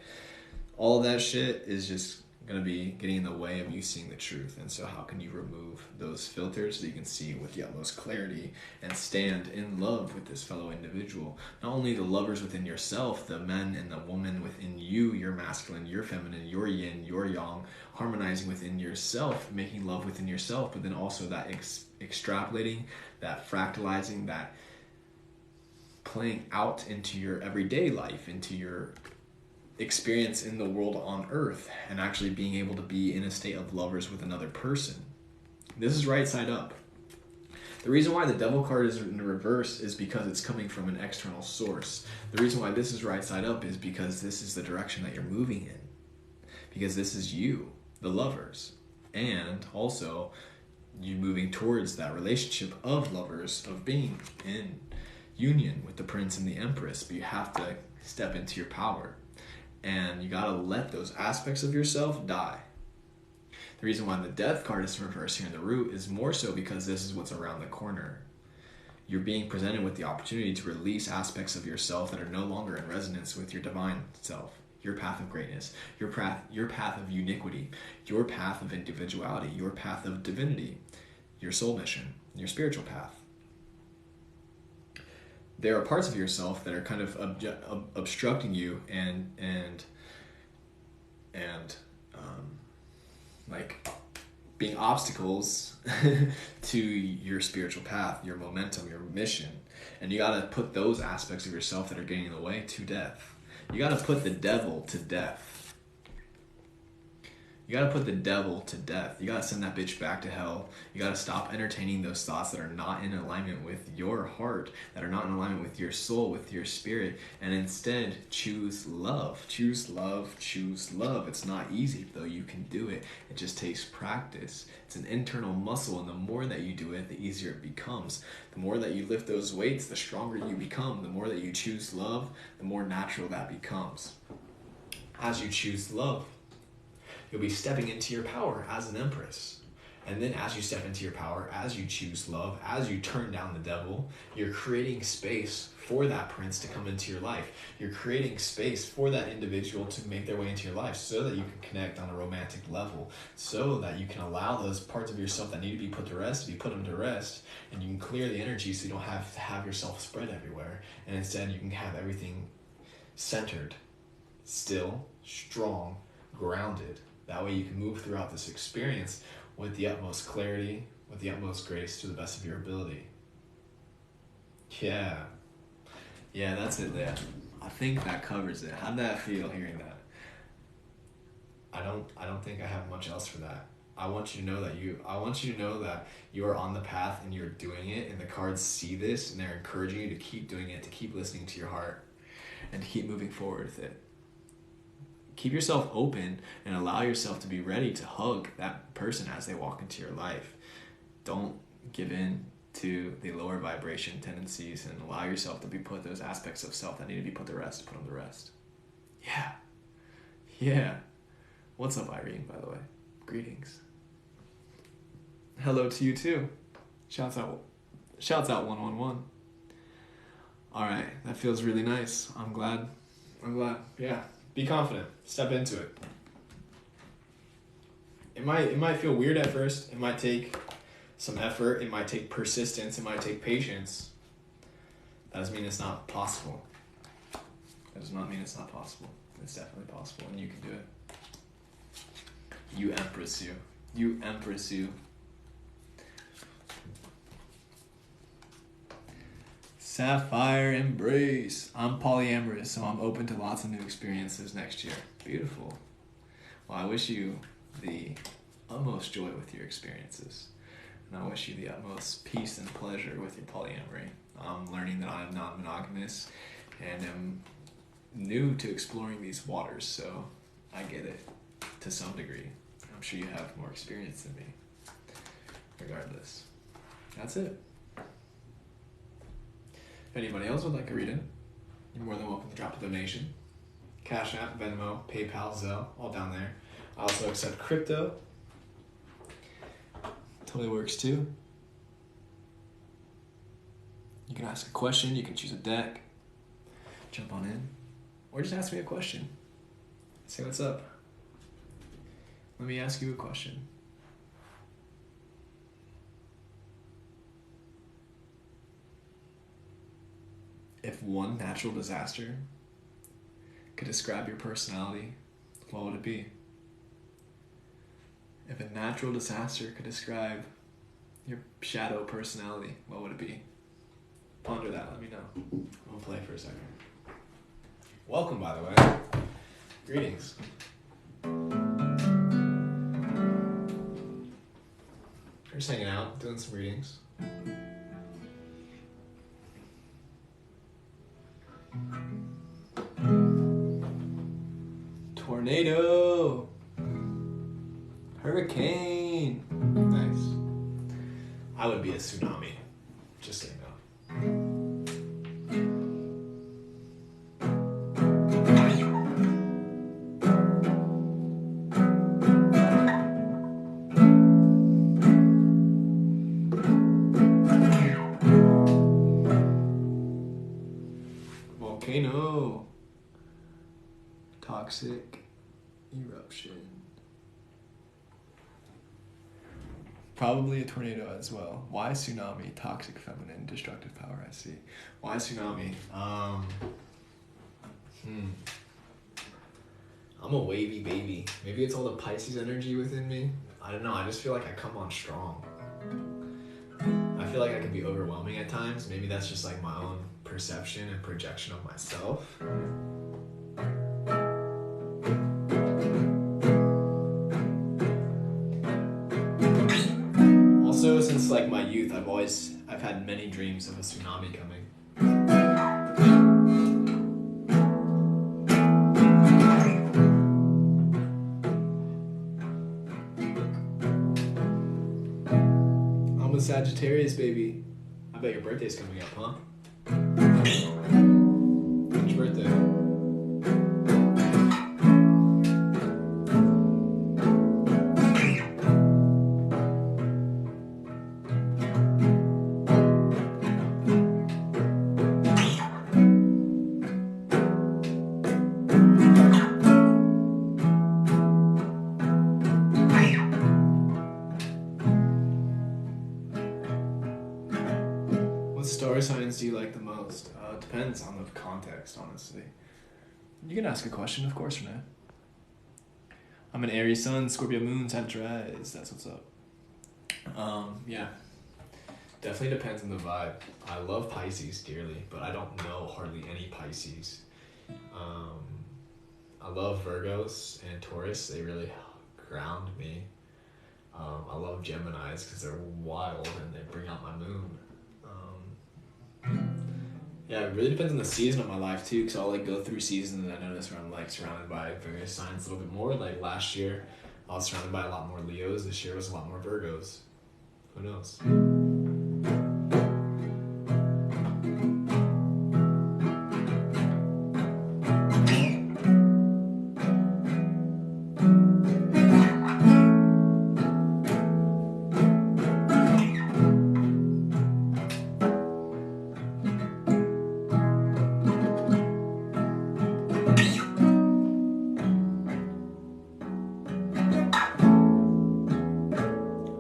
all of that shit is just going to be getting in the way of you seeing the truth. And so how can you remove those filters so that you can see with the utmost clarity and stand in love with this fellow individual? Not only the lovers within yourself, the men and the woman within you, your masculine, your feminine, your yin, your yang, harmonizing within yourself, making love within yourself, but then also that extrapolating, that fractalizing, that playing out into your everyday life, into your experience in the world on earth, and actually being able to be in a state of lovers with another person. This is right side up. The reason why the Devil card is in reverse is because it's coming from an external source. The reason why this is right side up is because this is the direction that you're moving in. Because this is you, the lovers, and also you moving towards that relationship of lovers, of being in union with the Prince and the Empress. But you have to step into your power. And you gotta let those aspects of yourself die. The reason why the Death card is in reverse here in the root is more so because this is what's around the corner. You're being presented with the opportunity to release aspects of yourself that are no longer in resonance with your divine self, your path of greatness, your path of uniquity, your path of individuality, your path of divinity, your soul mission, your spiritual path. There are parts of yourself that are kind of obstructing you and being obstacles to your spiritual path, your momentum, your mission. And you got to put those aspects of yourself that are getting in the way to death. You got to put the Devil to death. You gotta put the devil to death. You gotta send that bitch back to hell. You gotta stop entertaining those thoughts that are not in alignment with your heart, that are not in alignment with your soul, with your spirit, and instead choose love. Choose love, choose love. It's not easy, though you can do it. It just takes practice. It's an internal muscle, and the more that you do it, the easier it becomes. The more that you lift those weights, the stronger you become. The more that you choose love, the more natural that becomes. As you choose love, you'll be stepping into your power as an empress. And then as you step into your power, as you choose love, as you turn down the devil, you're creating space for that prince to come into your life. You're creating space for that individual to make their way into your life so that you can connect on a romantic level, so that you can allow those parts of yourself that need to be put to rest to be put them to rest, and you can clear the energy so you don't have to have yourself spread everywhere. And instead you can have everything centered, still, strong, grounded. That way you can move throughout this experience with the utmost clarity, with the utmost grace, to the best of your ability. Yeah, that's it there. I think that covers it. How'd that feel hearing that? I don't think I have much else for that. I want you to know that you are on the path and you're doing it, and the cards see this and they're encouraging you to keep doing it, to keep listening to your heart, and to keep moving forward with it. Keep yourself open and allow yourself to be ready to hug that person as they walk into your life. Don't give in to the lower vibration tendencies, and allow yourself to be put those aspects of self that need to be put to rest, put them to rest. Yeah. What's up, Irene, by the way? Greetings. Hello to you too. Shouts out 111. All right, that feels really nice. I'm glad. Yeah. Be confident. Step into it. It might feel weird at first. It might take some effort. It might take persistence. It might take patience. That doesn't mean it's not possible. That does not mean it's not possible. It's definitely possible, and you can do it. You empress you. You empress you. Sapphire embrace. I'm polyamorous, so I'm open to lots of new experiences next year. Beautiful. Well, I wish you the utmost joy with your experiences. And I wish you the utmost peace and pleasure with your polyamory. I'm learning that I'm not monogamous and am new to exploring these waters, so I get it to some degree. I'm sure you have more experience than me. Regardless. That's it. If anybody else would like a reading, you're more than welcome to drop a donation. Cash App, Venmo, PayPal, Zelle, all down there. I also accept crypto. Totally works too. You can ask a question, you can choose a deck, jump on in, or just ask me a question. Say what's up. Let me ask you a question. If one natural disaster could describe your personality, what would it be? If a natural disaster could describe your shadow personality, what would it be? Ponder that, let me know. I'm gonna play for a second. Welcome, by the way. Greetings. We're just hanging out, doing some readings. Tornado. Hurricane. Nice. I would be a tsunami. Just so you know. Volcano. Toxic eruption. Probably a tornado as well. Why tsunami? Toxic, feminine, destructive power, I see. Why tsunami? I'm a wavy baby. Maybe it's all the Pisces energy within me. I don't know, I just feel like I come on strong. I feel like I can be overwhelming at times. Maybe that's just like my own perception and projection of myself. youth, I've had many dreams of a tsunami coming. I'm a Sagittarius, baby. I bet your birthday's coming up, huh? When's your birthday? What star signs do you like the most? It depends on the context, honestly. You can ask a question, of course, Renee. I'm an Aries sun, Scorpio moon, Sagittarius. That's what's up. Yeah. Definitely depends on the vibe. I love Pisces dearly, but I don't know hardly any Pisces. I love Virgos and Taurus. They really ground me. I love Geminis because they're wild and they bring out my moon. Yeah, it really depends on the season of my life too, because I'll like go through seasons and I notice where I'm like surrounded by various signs a little bit more. Like last year, I was surrounded by a lot more Leos. This year was a lot more Virgos. Who knows?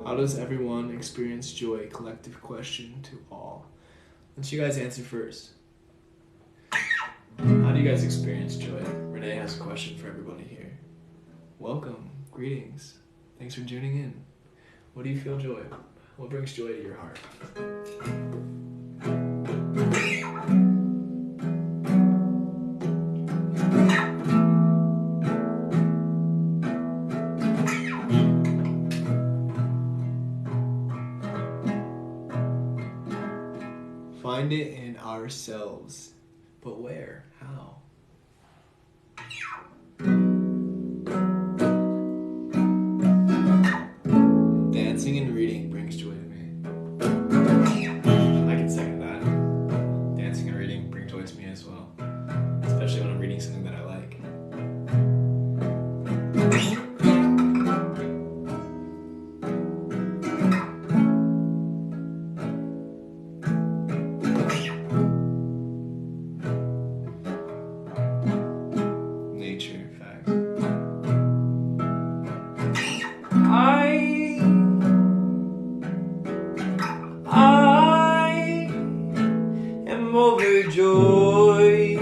How does everyone experience joy? Collective question to all. Let's you guys answer first. How do you guys experience joy? Renee has a question for everybody here. Welcome. Greetings. Thanks for tuning in. What do you feel joy? What brings joy to your heart? Find it in ourselves. But where? How? Dancing and reading brings joy to me. I can second that. Dancing and reading bring joy to me as well. Especially when I'm reading something that I like. Overjoyed.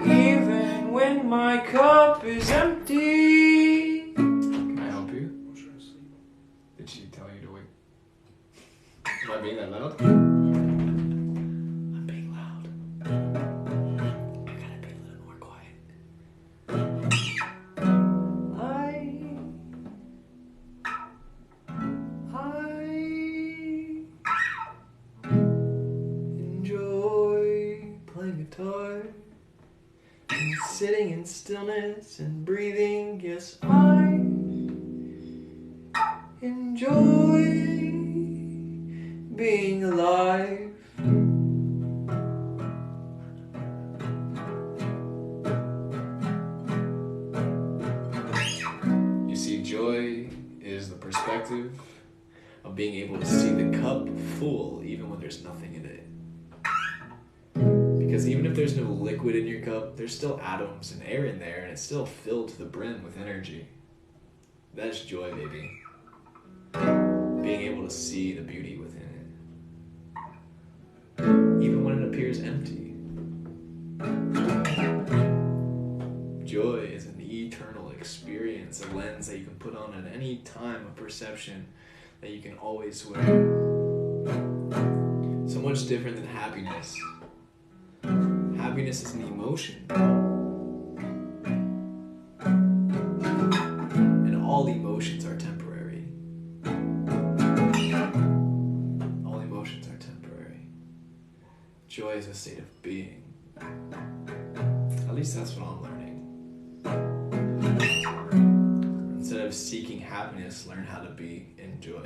Even when my cup is empty. Can I help you? I'm trying to sleep. Did she tell you to wake? Am I being that loud? I'm being loud. I gotta be a little more quiet. Sitting in stillness and breathing, yes, I enjoy being alive. You see, joy is the perspective of being able to see the cup full even when there's nothing in it. Because even if there's no liquid in your cup, there's still atoms and air in there, and it's still filled to the brim with energy. That's joy, baby. Being able to see the beauty within it. Even when it appears empty. Joy is an eternal experience, a lens that you can put on at any time, a perception that you can always wear. So much different than happiness. Happiness is an emotion. Joy is a state of being. At least that's what I'm learning. Instead of seeking happiness, learn how to be in joy.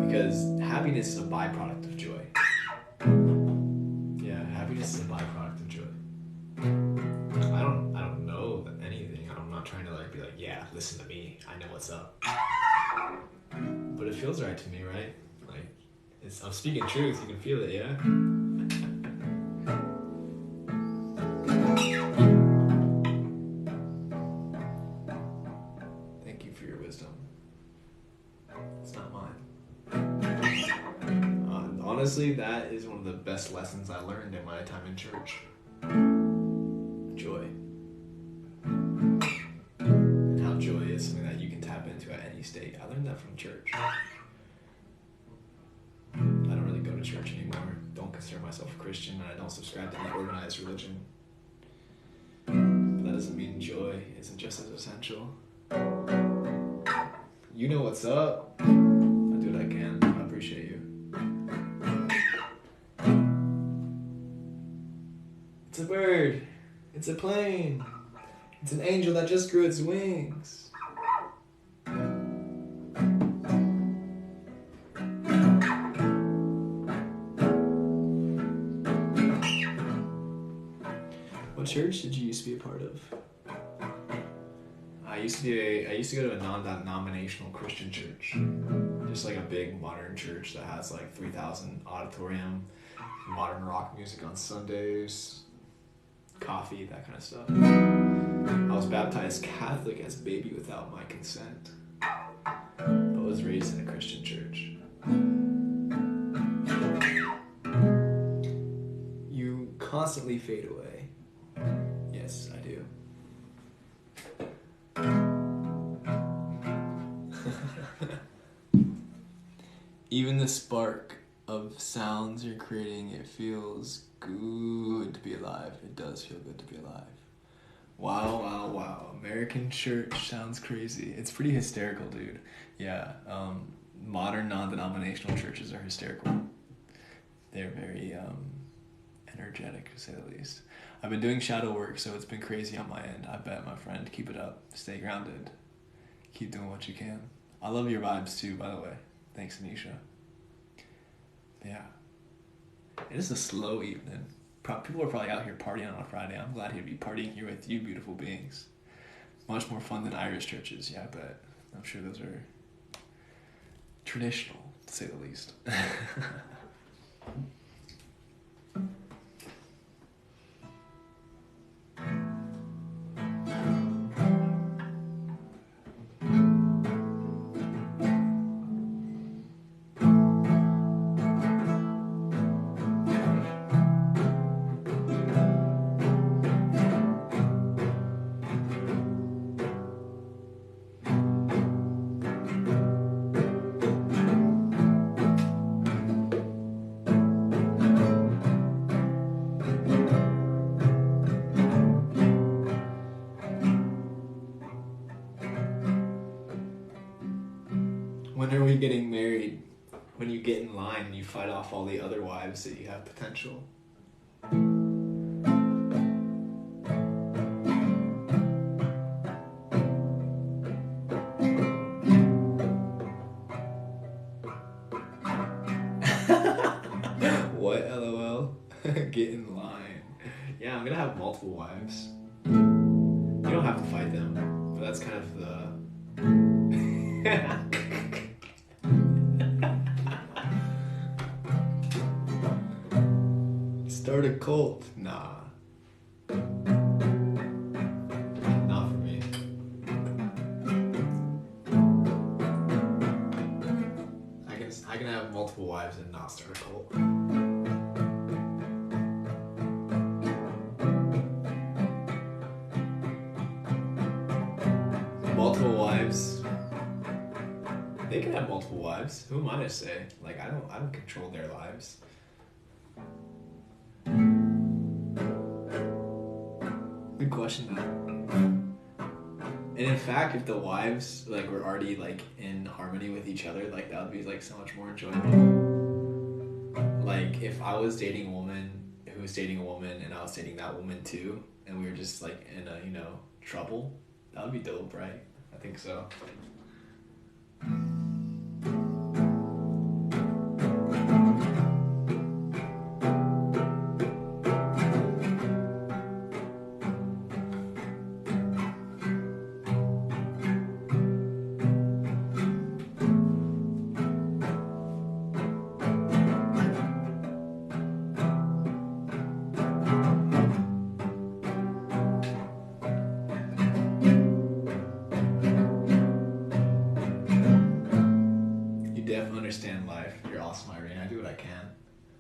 Because happiness is a byproduct of joy. Yeah, happiness is a byproduct of joy. I don't know anything. I'm not trying to be like, yeah, listen to me. I know what's up. But it feels right to me, right? Like, I'm speaking truth. You can feel it, yeah? Thank you for your wisdom. It's not mine. Honestly, that is one of the best lessons I learned in my time in church. Joy. And how joy is something that you can tap into at any state. I learned that from church. I don't really go to church anymore. Don't consider myself a Christian, and I don't subscribe to any organized religion. But that doesn't mean joy isn't just as essential. You know what's up. I'll do what I can. I appreciate you. It's a bird. It's a plane. It's an angel that just grew its wings. What church did you used to be a part of? I used to go to a non-denominational Christian church. Just like a big modern church that has like 3,000 auditorium, modern rock music on Sundays, coffee, that kind of stuff. I was baptized Catholic as a baby without my consent, but was raised in a Christian church. You constantly fade away. Yes, I do. Even the spark of sounds you're creating, it feels good to be alive. It does feel good to be alive. Wow, wow, wow. American church sounds crazy. It's pretty hysterical, dude. Yeah, modern non-denominational churches are hysterical. They're very energetic, to say the least. I've been doing shadow work, so it's been crazy on my end. I bet, my friend. Keep it up. Stay grounded. Keep doing what you can. I love your vibes, too, by the way. Thanks, Anisha. Yeah. It is a slow evening. People are probably out here partying on a Friday. I'm glad to be partying here with you, beautiful beings. Much more fun than Irish churches, yeah, I bet. I'm sure those are traditional, to say the least. When are we getting married? When you get in line and you fight off all the other wives that you have potential. What, LOL? Get in line. Yeah, I'm gonna have multiple wives. You don't have to fight them, but that's kind of the... Start a cult? Nah. Not for me. I can have multiple wives and not start a cult. Multiple wives. They can have multiple wives. Who am I to say? Like, I don't control their lives. Good question, though. And in fact, if the wives were already in harmony with each other, that would be so much more enjoyable. if I was dating a woman who was dating a woman and I was dating that woman too, and we were just like in a, trouble, that would be dope, right? I think so. Understand life. You're awesome, Irene. I do what I can.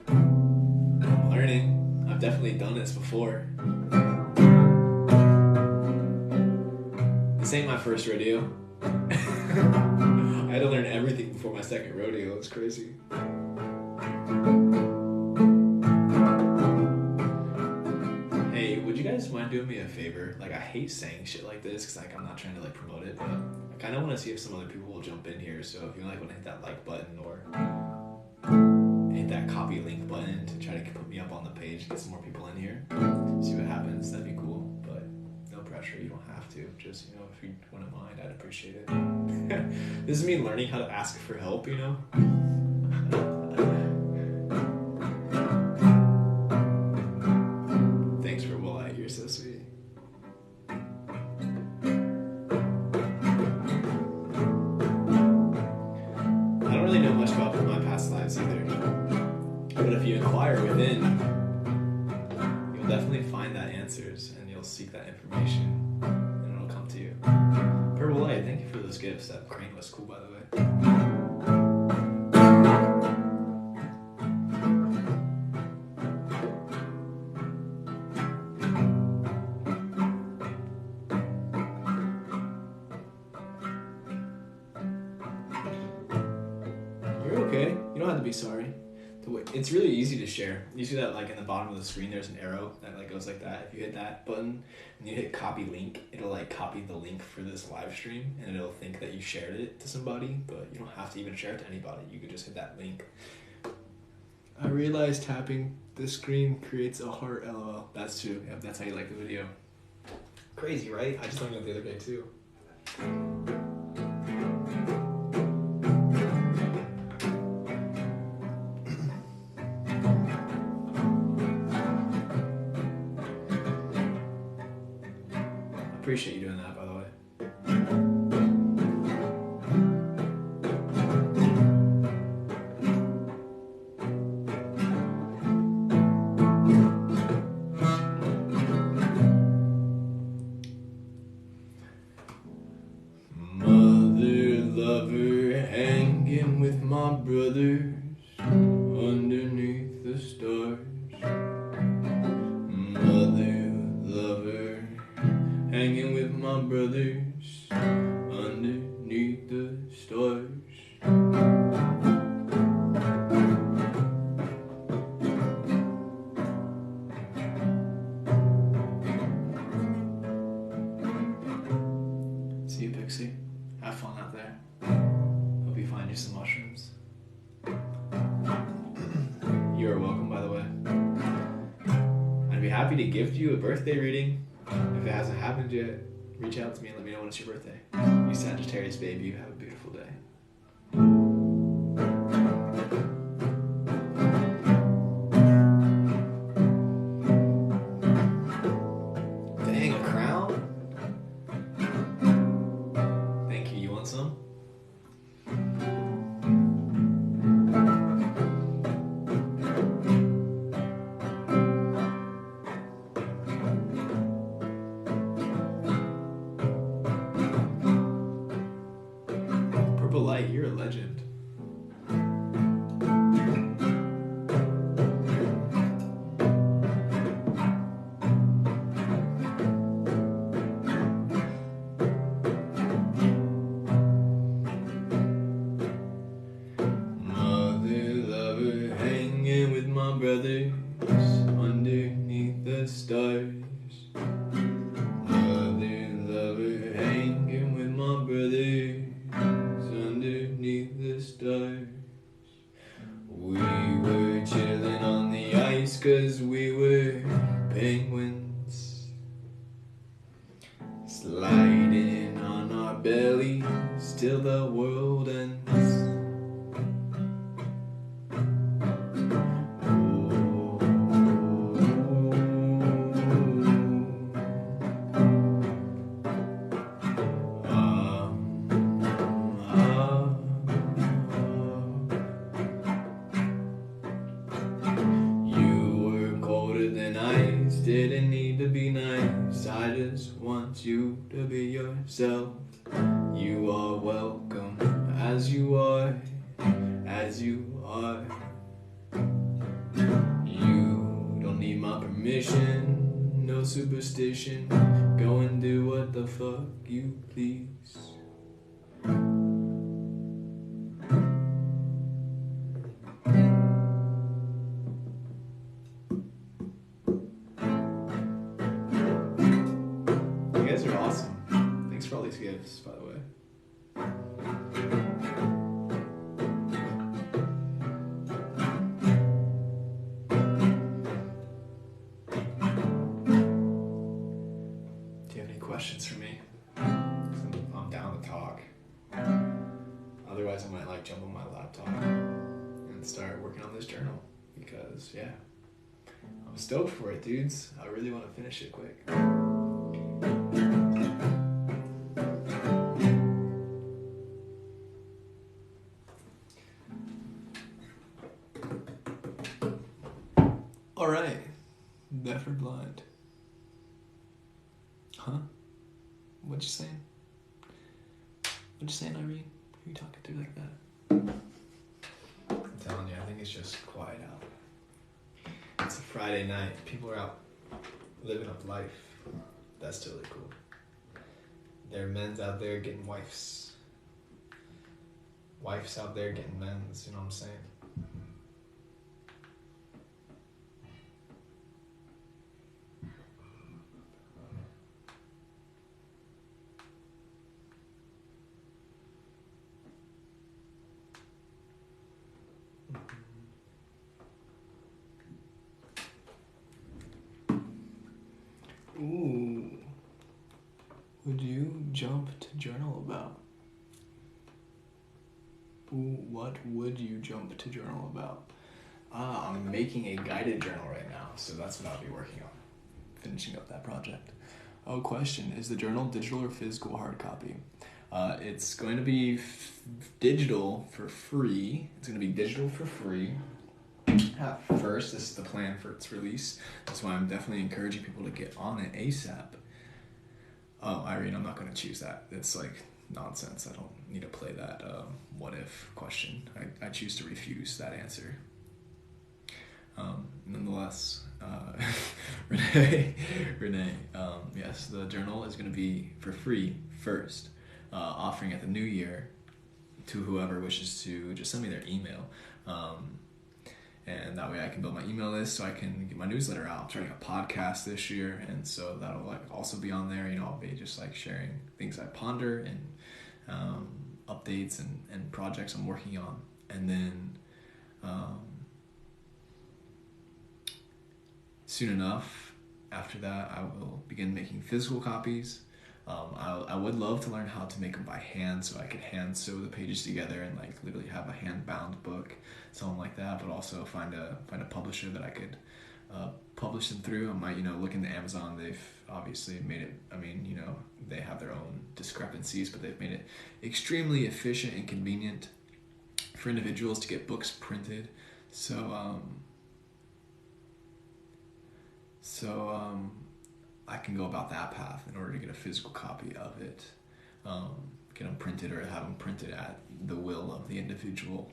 I'm learning. I've definitely done this before. This ain't my first rodeo. I had to learn everything before my second rodeo. It's crazy. Hey, would you guys mind doing me a favor? Like, I hate saying shit like this because I'm not trying to promote it, but I kind of want to see if some other people will jump in here. So if you want to hit that like button or hit that copy link button to try to put me up on the page, get some more people in here, see what happens. That'd be cool, but no pressure. You don't have to. Just if you wouldn't mind, I'd appreciate it. This is me learning how to ask for help. Thanks for Willite. You're so sweet. Know much about my past lives either, but if you inquire within, you'll definitely find that answers and you'll seek that information and it'll come to you. Purple Light, thank you for those gifts. That crane was cool, by the way. Okay, you don't have to be sorry. It's really easy to share. You see that in the bottom of the screen there's an arrow that goes like that. If you hit that button and you hit copy link, it'll copy the link for this live stream and it'll think that you shared it to somebody, but you don't have to even share it to anybody. You could just hit that link. I realized tapping the screen creates a heart, lol. That's true. Yep, that's how you like the video. Crazy, right? I just learned that the other day too. Appreciate you doing that, by the way. Mother lover hanging with my brothers underneath the stars. Mother lover hanging with my brothers underneath the stars. See you, Pixie. Have fun out there. Hope you find you some mushrooms. You are welcome, by the way. I'd be happy to gift you a birthday reading. If it hasn't happened yet, reach out to me and let me know when it's your birthday. You Sagittarius baby, you have a beautiful day. Dang, a crown? Thank you. You want some? 'cause we were penguins, sliding on our bellies till the world ends. Didn't need to be nice, I just want you to be yourself. You are welcome as you are, as you are. You don't need my permission, no superstition. Go and do what the fuck you please. You guys are awesome. Thanks for all these gifts, by the way. Do you have any questions for me? I'm down to talk. Otherwise, I might jump on my laptop and start working on this journal because, yeah, I'm stoked for it, dudes. I really want to finish it quick. All right, deaf or blind? Huh? What you saying? What you saying, Irene? Who you talking to like that? I'm telling you, I think it's just quiet out. It's a Friday night. People are out living up life. That's totally cool. There are men's out there getting wives. Wives out there getting men's, you know what I'm saying? Ooh. Would you jump to journal about? Ooh, what would you jump to journal about? I'm making a guided journal right now, so that's what I'll be working on. Finishing up that project. Oh, question. Is the journal digital or physical hard copy? It's going to be digital for free. It's going to be digital for free. At first, this is the plan for its release. That's why I'm definitely encouraging people to get on it ASAP. Oh, Irene, I'm not going to choose that. It's nonsense. I don't need to play that what if question. I choose to refuse that answer. Nonetheless, Renee, yes, the journal is going to be for free first, offering at the new year to whoever wishes to just send me their email. And that way I can build my email list so I can get my newsletter out. I'm starting a podcast this year, and so that'll also be on there. I'll be just sharing things I ponder and updates and projects I'm working on. And then soon enough after that, I will begin making physical copies. I would love to learn how to make them by hand so I could hand sew the pages together and literally have a hand bound book, something like that, but also find a publisher that I could publish them through. I might look into Amazon. They've obviously made it, they have their own discrepancies, but they've made it extremely efficient and convenient for individuals to get books printed. So I can go about that path in order to get a physical copy of it, get them printed or have them printed at the will of the individual,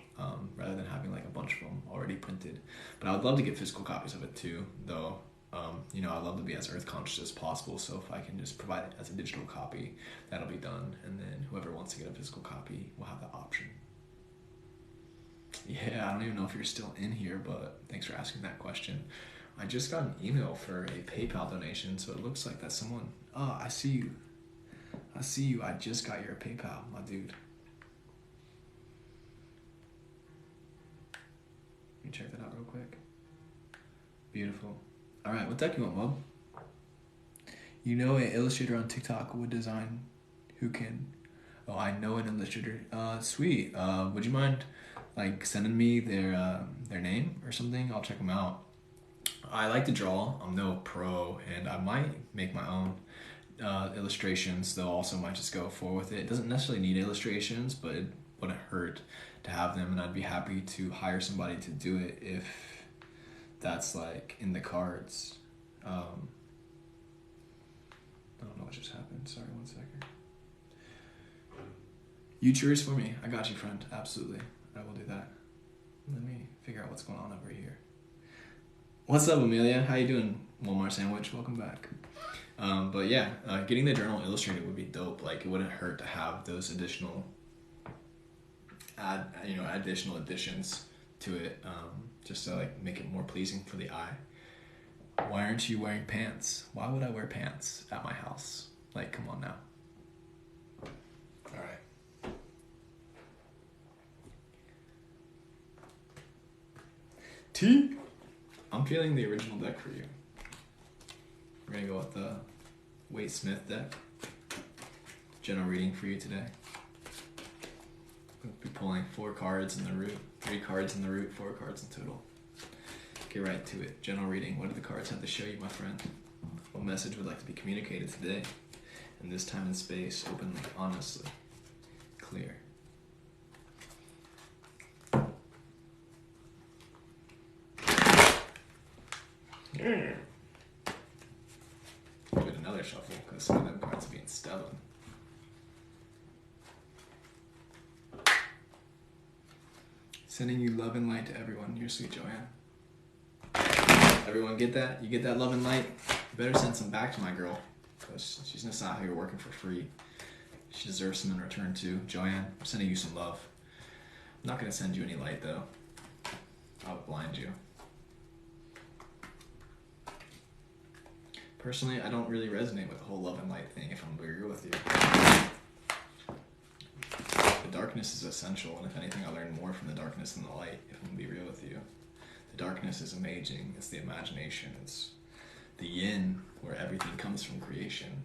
rather than having a bunch of them already printed. But I would love to get physical copies of it too, though. I'd love to be as earth conscious as possible, so if I can just provide it as a digital copy, that'll be done, and then whoever wants to get a physical copy will have that option. Yeah, I don't even know if you're still in here, but thanks for asking that question. I just got an email for a PayPal donation, so it looks like that someone... Oh, I see you. I just got your PayPal, my dude. Let me check that out real quick. Beautiful. All right, what deck you want, Bob? You know an illustrator on TikTok would design who can... Oh, I know an illustrator. Sweet. Would you mind, like, sending me their name or something? I'll check them out. I like to draw. I'm no pro, and I might make my own illustrations, though also might just go forward with it. It doesn't necessarily need illustrations, but it wouldn't hurt to have them, and I'd be happy to hire somebody to do it if that's, like, in the cards. I don't know what just happened. Sorry, 1 second. You choose for me. I got you, friend. Absolutely. I will do that. Let me figure out what's going on over here. What's up, Amelia? How you doing, Walmart Sandwich? Welcome back. But yeah, getting the journal illustrated would be dope. Like, it wouldn't hurt to have those additional additions to it, just to like make it more pleasing for the eye. Why aren't you wearing pants? Why would I wear pants at my house? Like, come on now. All right. T. I'm feeling the original deck for you. We're gonna go with the Wade Smith deck. General reading for you today. We'll be pulling 4 cards in the root, 3 cards in the root, 4 cards in total. Get right to it. General reading. What do the cards have to show you, my friend? What message would like to be communicated today? In this time and space, openly, honestly, clear. Give it another shuffle, because some of them cards are being stubborn. Sending you love and light to everyone. You're sweet, Joanne. Everyone get that? You get that love and light? You better send some back to my girl, because she's just not here working for free. She deserves some in return too. Joanne, I'm sending you some love. I'm not going to send you any light, though. I would blind you. Personally, I don't really resonate with the whole love and light thing, if I'm real with you. The darkness is essential, and if anything, I learn more from the darkness than the light, if I'm going to be real with you. The darkness is amazing. It's the imagination. It's the yin, where everything comes from creation.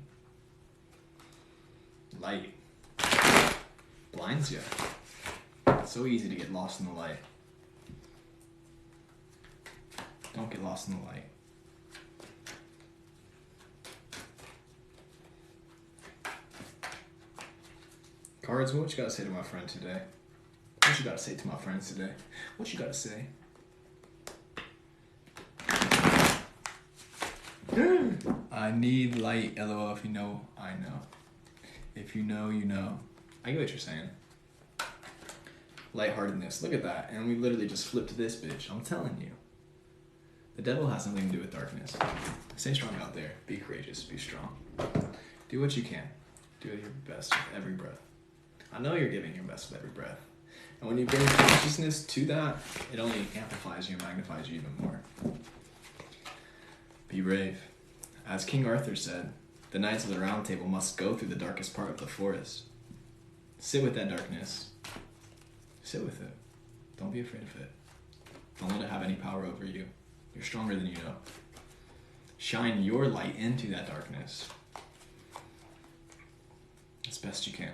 Light blinds you. It's so easy to get lost in the light. Don't get lost in the light. Cards, what you gotta say to my friend today? What you gotta say to my friends today? What you gotta say? I need light, LOL. If you know, I know. If you know, you know. I get what you're saying. Lightheartedness. Look at that. And we literally just flipped this bitch. I'm telling you. The devil has something to do with darkness. Stay strong out there. Be courageous. Be strong. Do what you can. Do your best with every breath. I know you're giving your best with every breath. And when you bring consciousness to that, it only amplifies you and magnifies you even more. Be brave. As King Arthur said, the knights of the Round Table must go through the darkest part of the forest. Sit with that darkness. Sit with it. Don't be afraid of it. Don't let it have any power over you. You're stronger than you know. Shine your light into that darkness as best you can.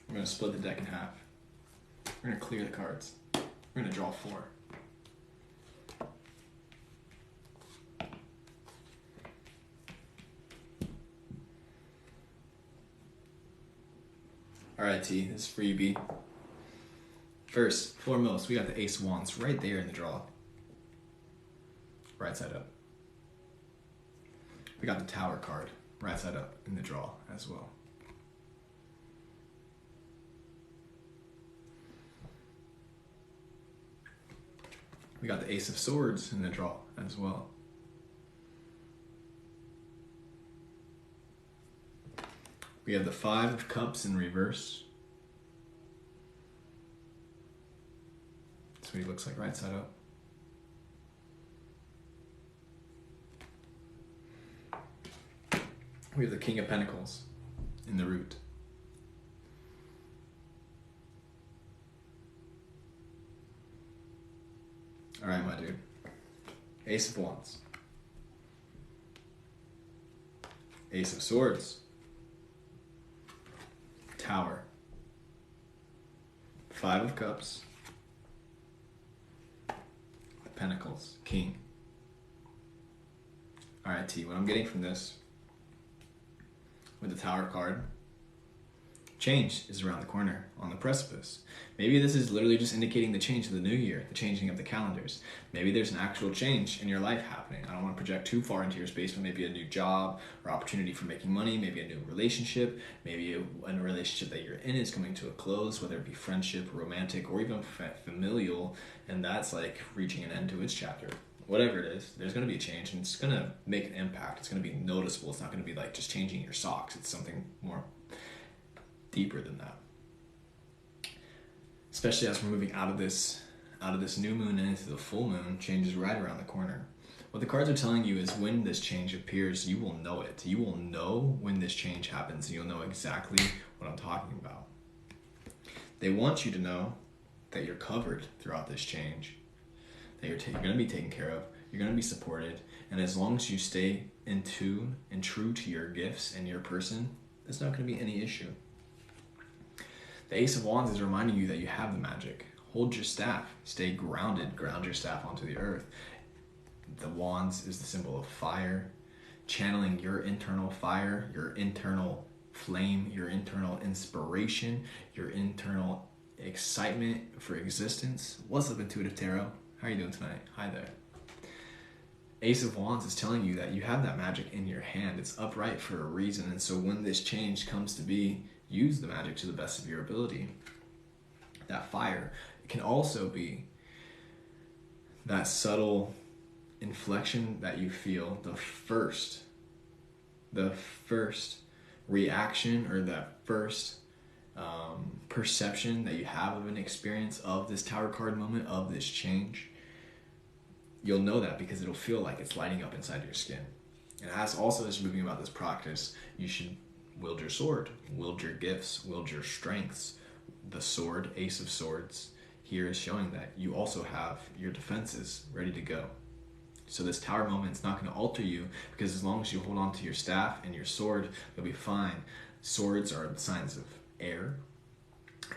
We're going to split the deck in half. We're going to clear the cards. We're going to draw 4. Alright, T, this is for you, B. First, foremost, we got the Ace of Wands right there in the draw. Right side up. We got the Tower card right side up in the draw as well. We got the Ace of Swords in the draw as well. We have the 5 of Cups in reverse. That's what he looks like right side up. We have the King of Pentacles in the root. All right, my dude. Ace of Wands. Ace of Swords. Tower. Five of Cups. Pentacles. King. All right, T, what I'm getting from this with the Tower card, change is around the corner, on the precipice. Maybe this is literally just indicating the change of the new year, the changing of the calendars. Maybe there's an actual change in your life happening. I don't want to project too far into your space, but maybe a new job or opportunity for making money, maybe a new relationship, maybe a relationship that you're in is coming to a close, whether it be friendship, romantic, or even familial, and that's like reaching an end to its chapter. Whatever it is, there's going to be a change, and it's going to make an impact. It's going to be noticeable. It's not going to be like just changing your socks. It's something more deeper than that. Especially as we're moving out of this new moon and into the full moon, change is right around the corner. What the cards are telling you is when this change appears, you will know it. You will know when this change happens, and you'll know exactly what I'm talking about. They want you to know that you're covered throughout this change, that you're going to be taken care of, you're going to be supported, and as long as you stay in tune and true to your gifts and your person, there's not going to be any issue. The Ace of Wands is reminding you that you have the magic. Hold your staff. Stay grounded. Ground your staff onto the earth. The Wands is the symbol of fire, channeling your internal fire, your internal flame, your internal inspiration, your internal excitement for existence. What's up, Intuitive Tarot? How are you doing tonight? Hi there. Ace of Wands is telling you that you have that magic in your hand. It's upright for a reason, and so when this change comes to be, use the magic to the best of your ability. That fire, it can also be that subtle inflection that you feel, the first reaction, or that first perception that you have of an experience of this Tower card moment, of this change. You'll know that because it'll feel like it's lighting up inside your skin. And as you're moving about this practice, you should wield your sword, wield your gifts, wield your strengths. The sword, Ace of Swords, here is showing that you also have your defenses ready to go. So this Tower moment is not going to alter you, because as long as you hold on to your staff and your sword, you'll be fine. Swords are the signs of air.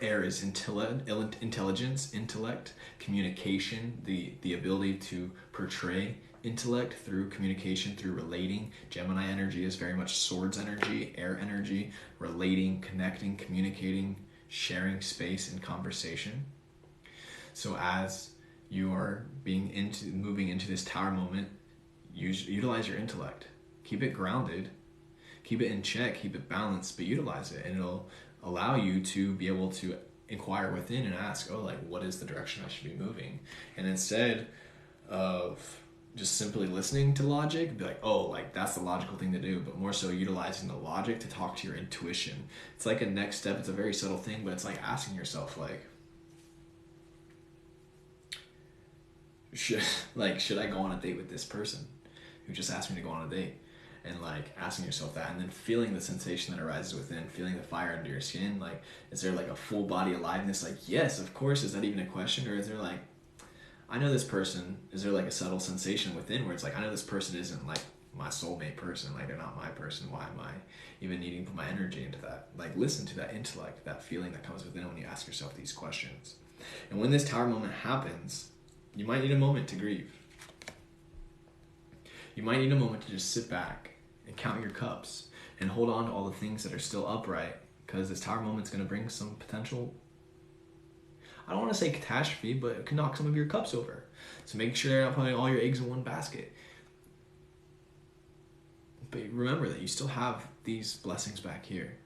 Air is intelligence, intellect, communication, the ability to portray intellect through communication, through relating. Gemini energy is very much swords energy, air energy, relating, connecting, communicating, sharing space and conversation. So as you are moving into this Tower moment, utilize your intellect. Keep it grounded, keep it in check, keep it balanced, but utilize it, and it'll allow you to be able to inquire within and ask, what is the direction I should be moving? And instead of just simply listening to logic, be like, that's the logical thing to do, but more so utilizing the logic to talk to your intuition. It's like a next step. It's a very subtle thing, but it's like asking yourself, should I go on a date with this person who just asked me to go on a date? And asking yourself that, and then feeling the sensation that arises within, feeling the fire under your skin. Is there a full body aliveness? Yes, of course. Is that even a question? Or is there I know this person? Is there a subtle sensation within where it's I know this person isn't my soulmate person, they're not my person. Why am I even needing to put my energy into that? Listen to that intellect, that feeling that comes within when you ask yourself these questions. And when this Tower moment happens, you might need a moment to grieve. You might need a moment to just sit back and count your cups and hold on to all the things that are still upright, because this Tower moment's going to bring some potential, I don't want to say catastrophe, but it can knock some of your cups over. So make sure you're not putting all your eggs in one basket. But remember that you still have these blessings back here.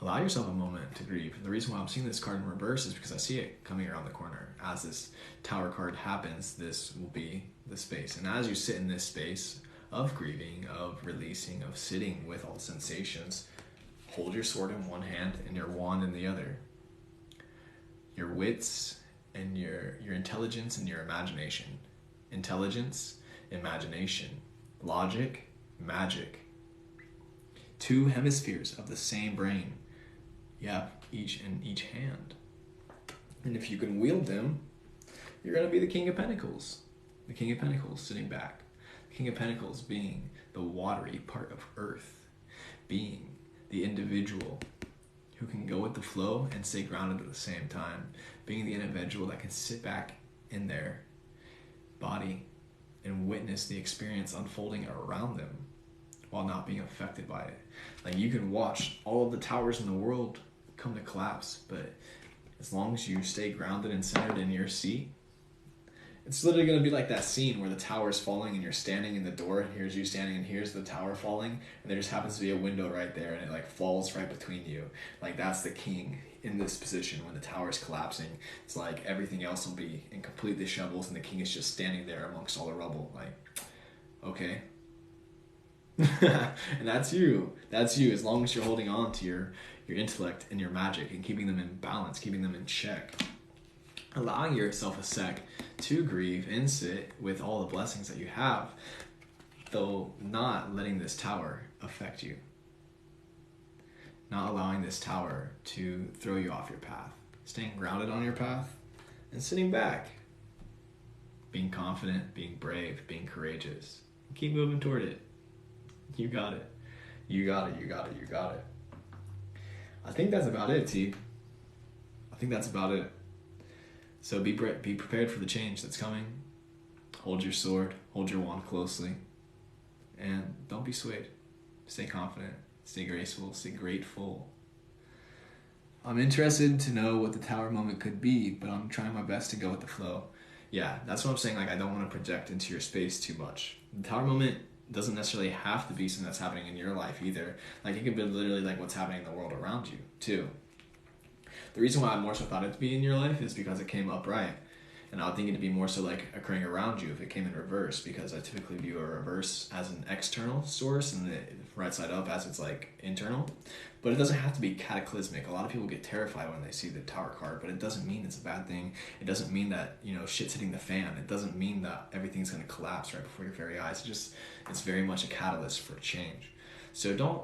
Allow yourself a moment to grieve. The reason why I'm seeing this card in reverse is because I see it coming around the corner. As this Tower card happens, this will be the space. And as you sit in this space of grieving, of releasing, of sitting with all the sensations, hold your sword in one hand and your wand in the other. Your wits and your intelligence and your imagination. Intelligence, imagination. Logic, magic. Two hemispheres of the same brain. You have each in each hand. And if you can wield them, you're going to be the King of Pentacles. The King of Pentacles sitting back. The King of Pentacles being the watery part of earth. Being the individual who can go with the flow and stay grounded at the same time. Being the individual that can sit back in their body and witness the experience unfolding around them while not being affected by it. Like, you can watch all of the towers in the world come to collapse, but as long as you stay grounded and centered in your seat, it's literally going to be like that scene where the tower's falling and you're standing in the door, and here's you standing and here's the tower falling, and there just happens to be a window right there, and it like falls right between you. Like, that's the king in this position when the tower's collapsing. It's like everything else will be in complete dishevel, and the king is just standing there amongst all the rubble. Like, okay. And that's you. That's you. As long as you're holding on to your intellect and your magic and keeping them in balance, keeping them in check. Allowing yourself a sec to grieve and sit with all the blessings that you have, though not letting this tower affect you. Not allowing this tower to throw you off your path. Staying grounded on your path and sitting back. Being confident, being brave, being courageous. Keep moving toward it. You got it. You got it, you got it, you got it. I think that's about it, T. I think that's about it. So be prepared for the change that's coming. Hold your sword, hold your wand closely, and don't be swayed. Stay confident, stay graceful, stay grateful. I'm interested to know what the tower moment could be, but I'm trying my best to go with the flow. Yeah, that's what I'm saying. Like, I don't want to project into your space too much. The tower moment doesn't necessarily have to be something that's happening in your life either. Like, it could be literally like what's happening in the world around you too. The reason why I more so thought it to be in your life is because it came upright. And I would think it to be more so like occurring around you if it came in reverse, because I typically view a reverse as an external source and the right side up as it's like internal. But it doesn't have to be cataclysmic. A lot of people get terrified when they see the Tower card, but it doesn't mean it's a bad thing. It doesn't mean that, shit's hitting the fan. It doesn't mean that everything's going to collapse right before your very eyes. It's very much a catalyst for change. So don't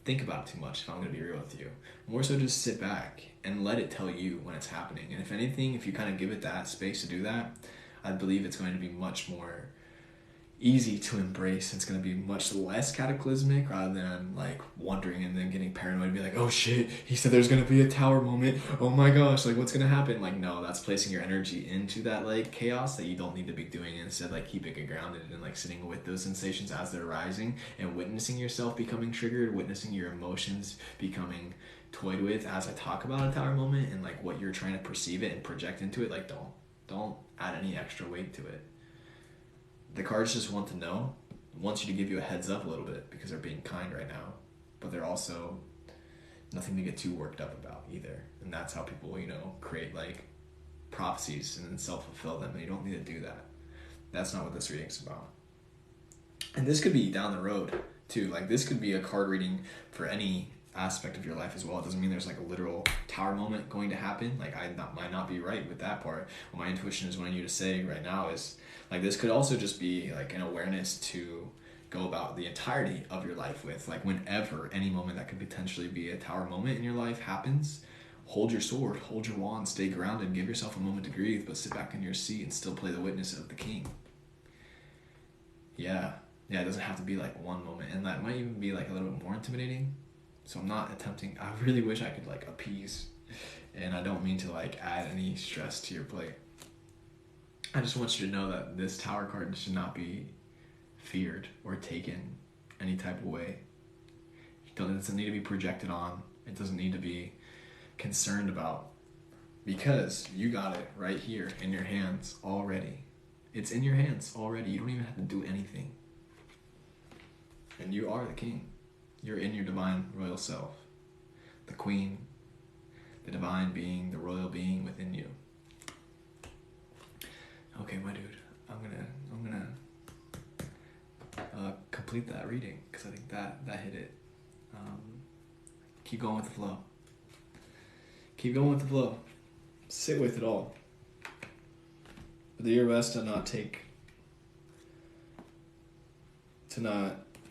think about it too much, if I'm going to be real with you. More so just sit back and let it tell you when it's happening. And if anything, if you kind of give it that space to do that, I believe it's going to be much more easy to embrace. It's going to be much less cataclysmic rather than like wondering and then getting paranoid and be like, oh shit, he said there's going to be a tower moment. Oh my gosh, like what's going to happen? Like, no, that's placing your energy into that like chaos that you don't need to be doing. Instead, like keeping it grounded and like sitting with those sensations as they're rising and witnessing yourself becoming triggered, witnessing your emotions becoming toyed with as I talk about a tower moment and like what you're trying to perceive it and project into it. Like don't add any extra weight to it. The cards just want you to give you a heads up a little bit because they're being kind right now, but they're also nothing to get too worked up about either. And that's how people, create like prophecies and then self-fulfill them. And you don't need to do that. That's not what this reading's about. And this could be down the road too. Like this could be a card reading for any aspect of your life as well. It doesn't mean there's like a literal tower moment going to happen. Like might not be right with that part. What my intuition is wanting you to say right now is like this could also just be like an awareness to go about the entirety of your life with. Like whenever any moment that could potentially be a tower moment in your life happens, hold your sword, hold your wand, stay grounded, give yourself a moment to breathe, but sit back in your seat and still play the witness of the king. Yeah, it doesn't have to be like one moment, and that might even be like a little bit more intimidating. So I'm not attempting, I really wish I could like appease, and I don't mean to like add any stress to your plate. I just want you to know that this tower card should not be feared or taken any type of way. It doesn't need to be projected on. It doesn't need to be concerned about, because you got it right here in your hands already. It's in your hands already. You don't even have to do anything. And you are the king. You're in your divine royal self. The queen, the divine being, the royal being within you. Okay, my dude, I'm gonna complete that reading because I think that hit it. Keep going with the flow. Keep going with the flow. Sit with it all. But do your best to not take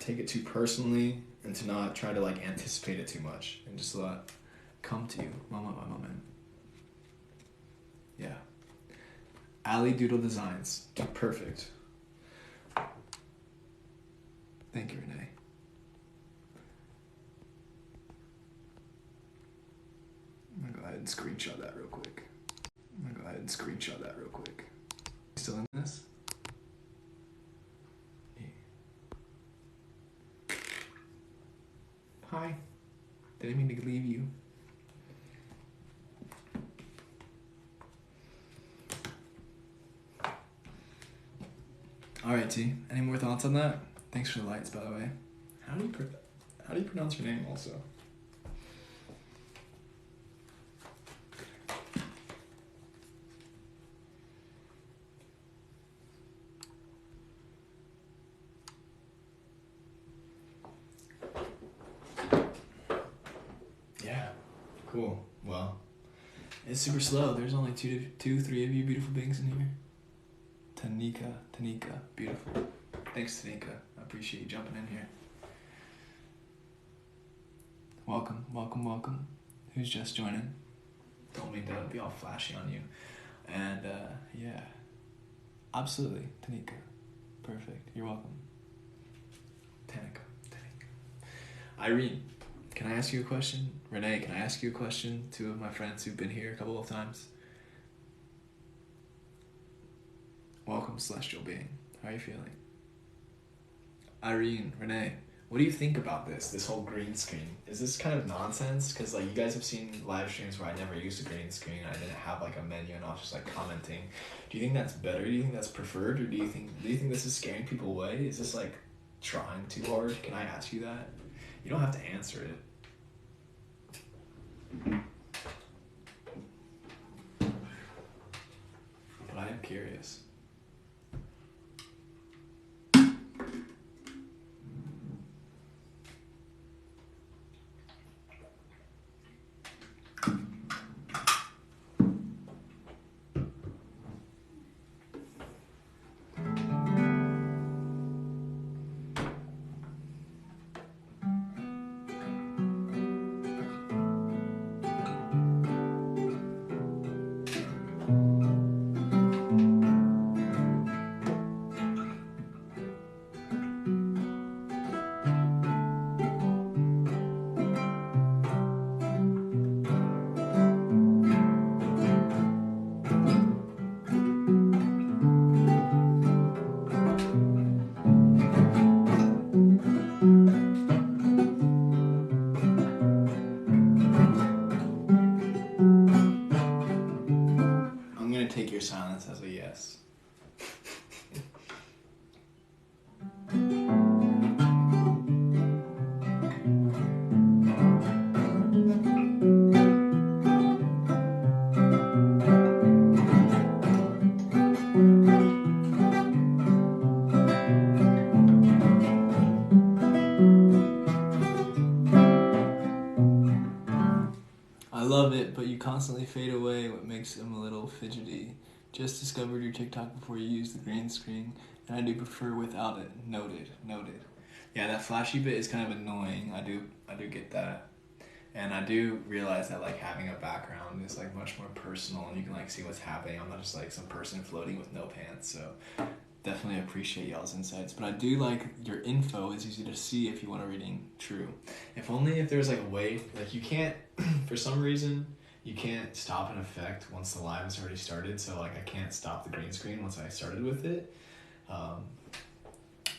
it too personally and to not try to like anticipate it too much and just let it come to you moment by moment. Yeah. Ali Doodle Designs. Perfect. Thank you, Renee. I'm gonna go ahead and screenshot that real quick. Still in this? Yeah. Hi. Didn't mean to leave you. All right, T. Any more thoughts on that? Thanks for the lights, by the way. How do you pronounce your name, also? Yeah. Cool. Well, it's super slow. There's only three of you beautiful beings in here. Tanika, beautiful. Thanks, Tanika. I appreciate you jumping in here. Welcome. Who's just joining? Don't mean to be all flashy on you. And, yeah. Absolutely, Tanika. Perfect. You're welcome. Tanika. Irene, can I ask you a question? Renee, can I ask you a question? Two of my friends who've been here a couple of times. Welcome, celestial being. How are you feeling? Irene, Renee, what do you think about this whole green screen? Is this kind of nonsense? Because like you guys have seen live streams where I never used a green screen and I didn't have like a menu and I was just like commenting. Do you think that's better? Do you think that's preferred? Or do you think this is scaring people away? Is this like trying too hard? Can I ask you that? You don't have to answer it. But I am curious. Take your silence as a yes. I love it, but you constantly fade away, what makes them a little fidgety. Just discovered your TikTok before you use the green screen, and I do prefer without it. Noted. Yeah, that flashy bit is kind of annoying. I do get that. And I do realize that like having a background is like much more personal and you can like see what's happening. I'm not just like some person floating with no pants, so definitely appreciate y'all's insights. But I do like your info is easy to see if you want a reading true. If only if there's like a way, like you can't, for some reason, you can't stop an effect once the live has already started. So like I can't stop the green screen once I started with it.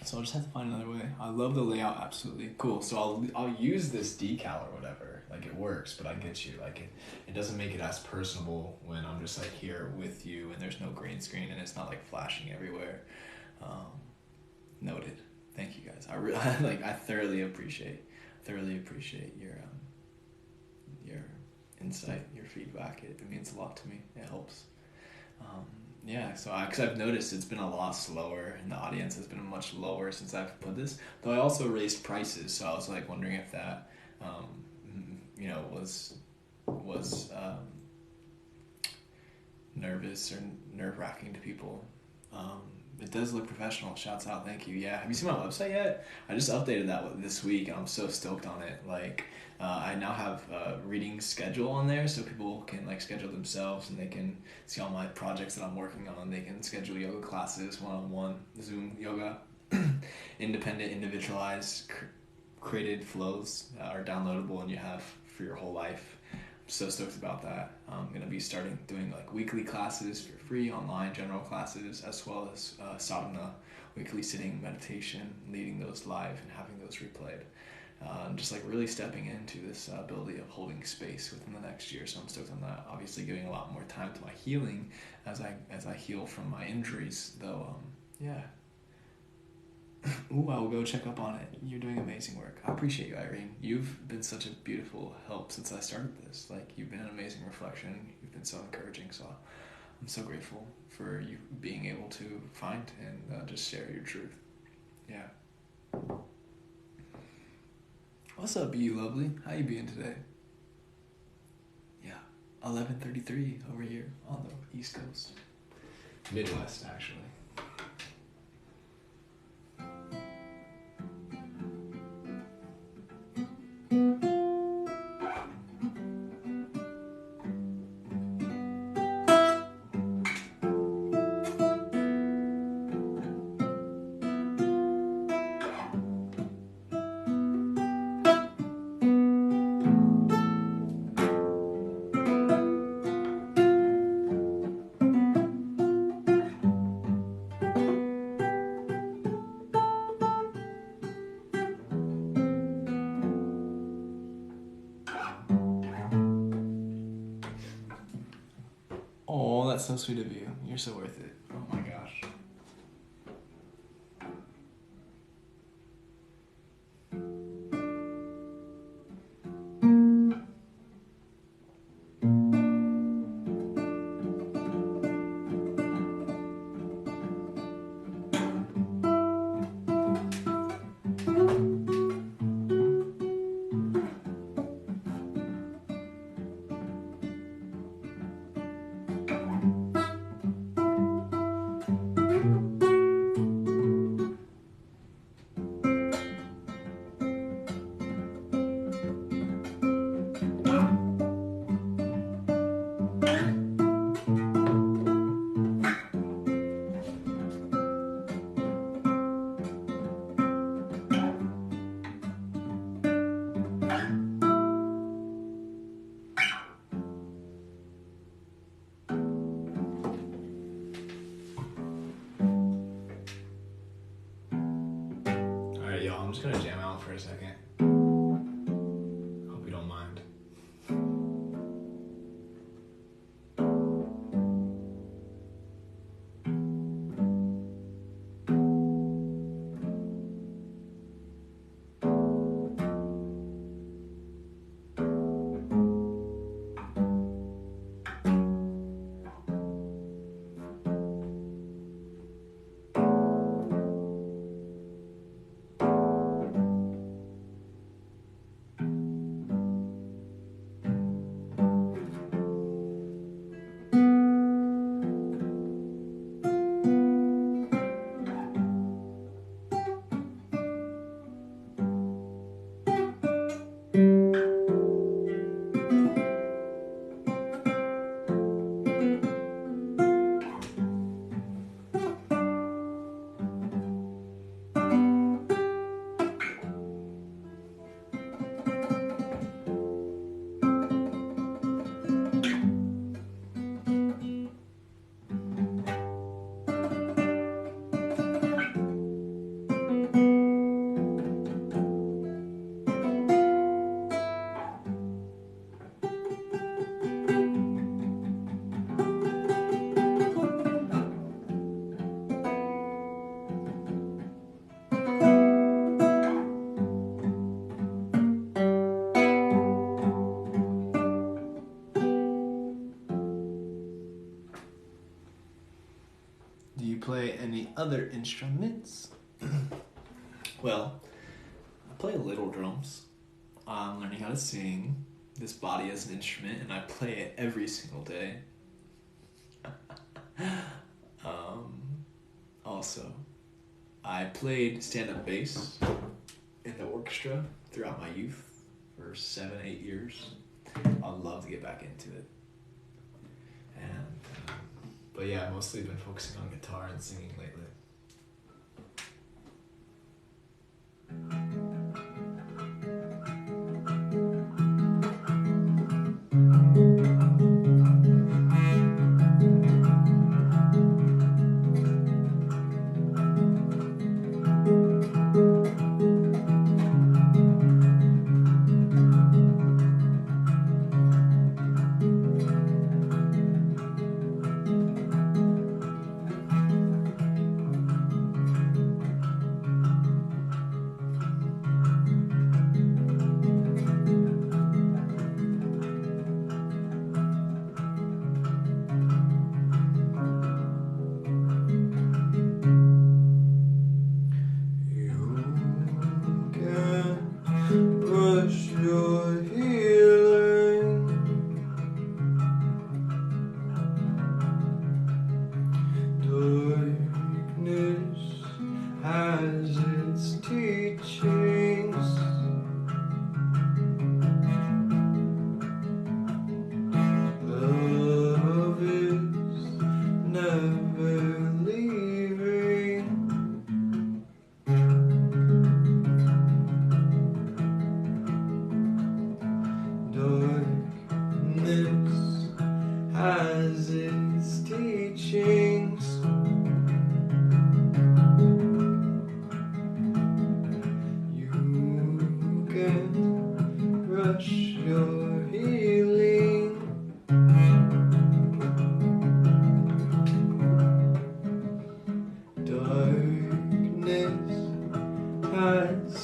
So I'll just have to find another way. I love the layout, absolutely. Cool, so I'll use this decal or whatever. Like it works, but I get you. Like it doesn't make it as personable when I'm just like here with you and there's no green screen and it's not like flashing everywhere. Noted. Thank you guys. I thoroughly appreciate your insight, your feedback. It means a lot to me. It helps. Yeah, so because I've noticed it's been a lot slower and the audience has been much lower since I've put this. Though I also raised prices, so I was like wondering if that, was nervous or nerve-wracking to people. It does look professional. Shouts out, thank you. Yeah, have you seen my website yet? I just updated that this week, and I'm so stoked on it. Like, I now have a reading schedule on there, so people can like schedule themselves, and they can see all my projects that I'm working on. They can schedule yoga classes, one-on-one, Zoom yoga, independent, individualized, created flows are downloadable, and you have for your whole life. So stoked about that. I'm going to be starting doing like weekly classes for free, online general classes, as well as sadhana, weekly sitting meditation, leading those live and having those replayed. Just like really stepping into this ability of holding space within the next year. So I'm stoked on that. Obviously giving a lot more time to my healing as I heal from my injuries, though. Yeah. Ooh, I will go check up on it. You're doing amazing work. I appreciate you, Irene. You've been such a beautiful help since I started this. Like, you've been an amazing reflection. You've been so encouraging. So I'm so grateful for you being able to find and just share your truth. Yeah. What's up, you lovely? How you being today? Yeah, 11:33 over here on the East Coast. Midwest, actually. Oh, that's so sweet of you. You're so worth it. Oh my gosh. Alright, y'all, I'm just gonna jam out for a second. Hope you don't mind. Do you play any other instruments? Well, I play a little drums. I'm learning how to sing. This body as an instrument, and I play it every single day. Also, I played stand-up bass in the orchestra throughout my youth for 7-8 years. I'd love to get back into it. And but yeah, I've mostly been focusing on guitar and singing lately.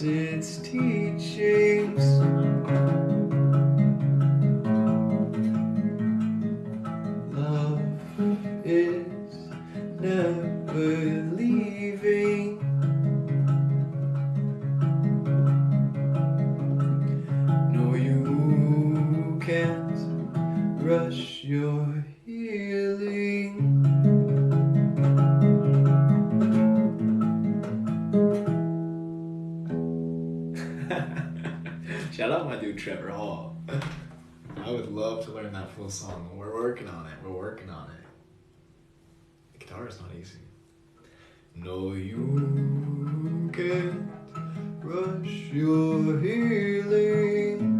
Its teachings. Love is never leaving. No, you can't rush your healing. Shout out my dude Trevor Hall. I would love to learn that full song. We're working on it. The guitar is not easy. No, you can't rush your healing.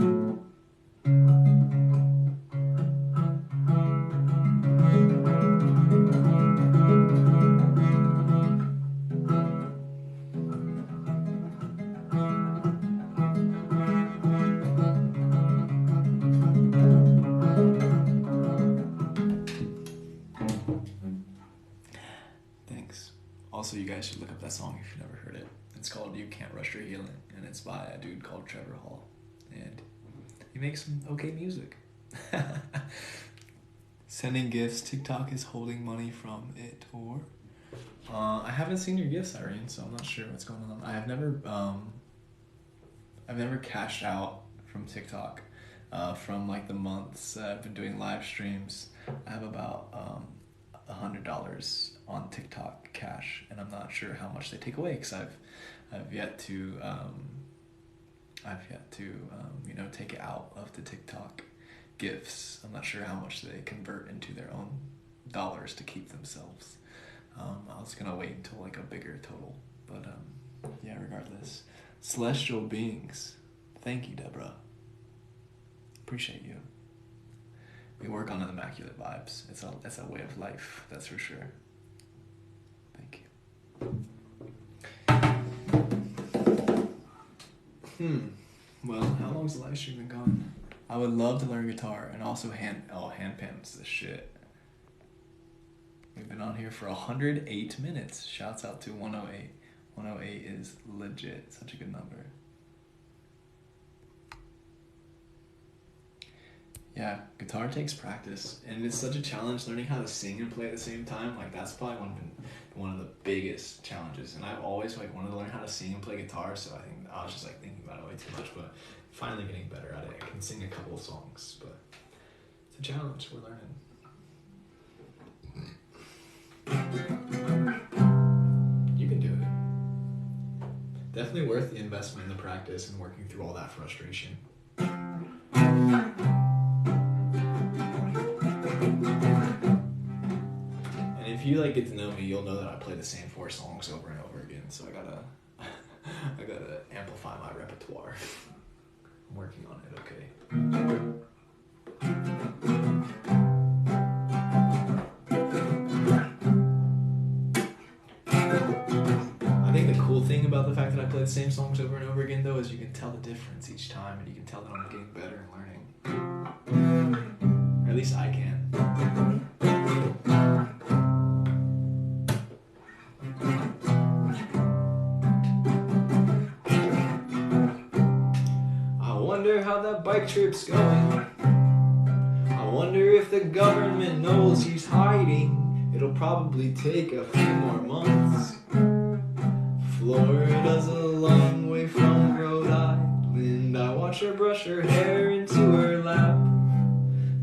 Also, you guys should look up that song if you've never heard it. It's called You Can't Rush Your Healing, and it's by a dude called Trevor Hall. And he makes some okay music. Sending gifts. TikTok is holding money from it, or... I haven't seen your gifts, Irene, so I'm not sure what's going on. I've never cashed out from TikTok. From like the months I've been doing live streams, I have about $100 on TikTok cash, and I'm not sure how much they take away because I've yet to take it out of the TikTok gifts. I'm not sure how much they convert into their own dollars to keep themselves. I was gonna wait until like a bigger total, but yeah, regardless. Celestial beings, thank you, Deborah. Appreciate you. We work on immaculate vibes. It's a way of life, that's for sure. Thank you. Well, how long's the live stream been gone? I would love to learn guitar and also hand pan's the shit. We've been on here for 108 minutes. Shouts out to 108. 108 is legit. Such a good number. Yeah, guitar takes practice, and it's such a challenge learning how to sing and play at the same time. Like, that's probably one of the biggest challenges, and I've always wanted to learn how to sing and play guitar, so I think I was just thinking about it way too much, but finally getting better at it. I can sing a couple of songs, but it's a challenge. We're learning. Definitely worth the investment in the practice and working through all that frustration. And if you like get to know me, you'll know that I play the same 4 songs over and over again. So I gotta amplify my repertoire. I'm working on it, okay? I think the cool thing about the fact that I play the same songs over and over again, though, is you can tell the difference each time, and you can tell that I'm getting better and learning. Or at least I can. I wonder how that bike trip's going. I wonder if the government knows he's hiding. It'll probably take a few more months. Florida's a long way from Rhode Island. I watch her brush her hair into her lap.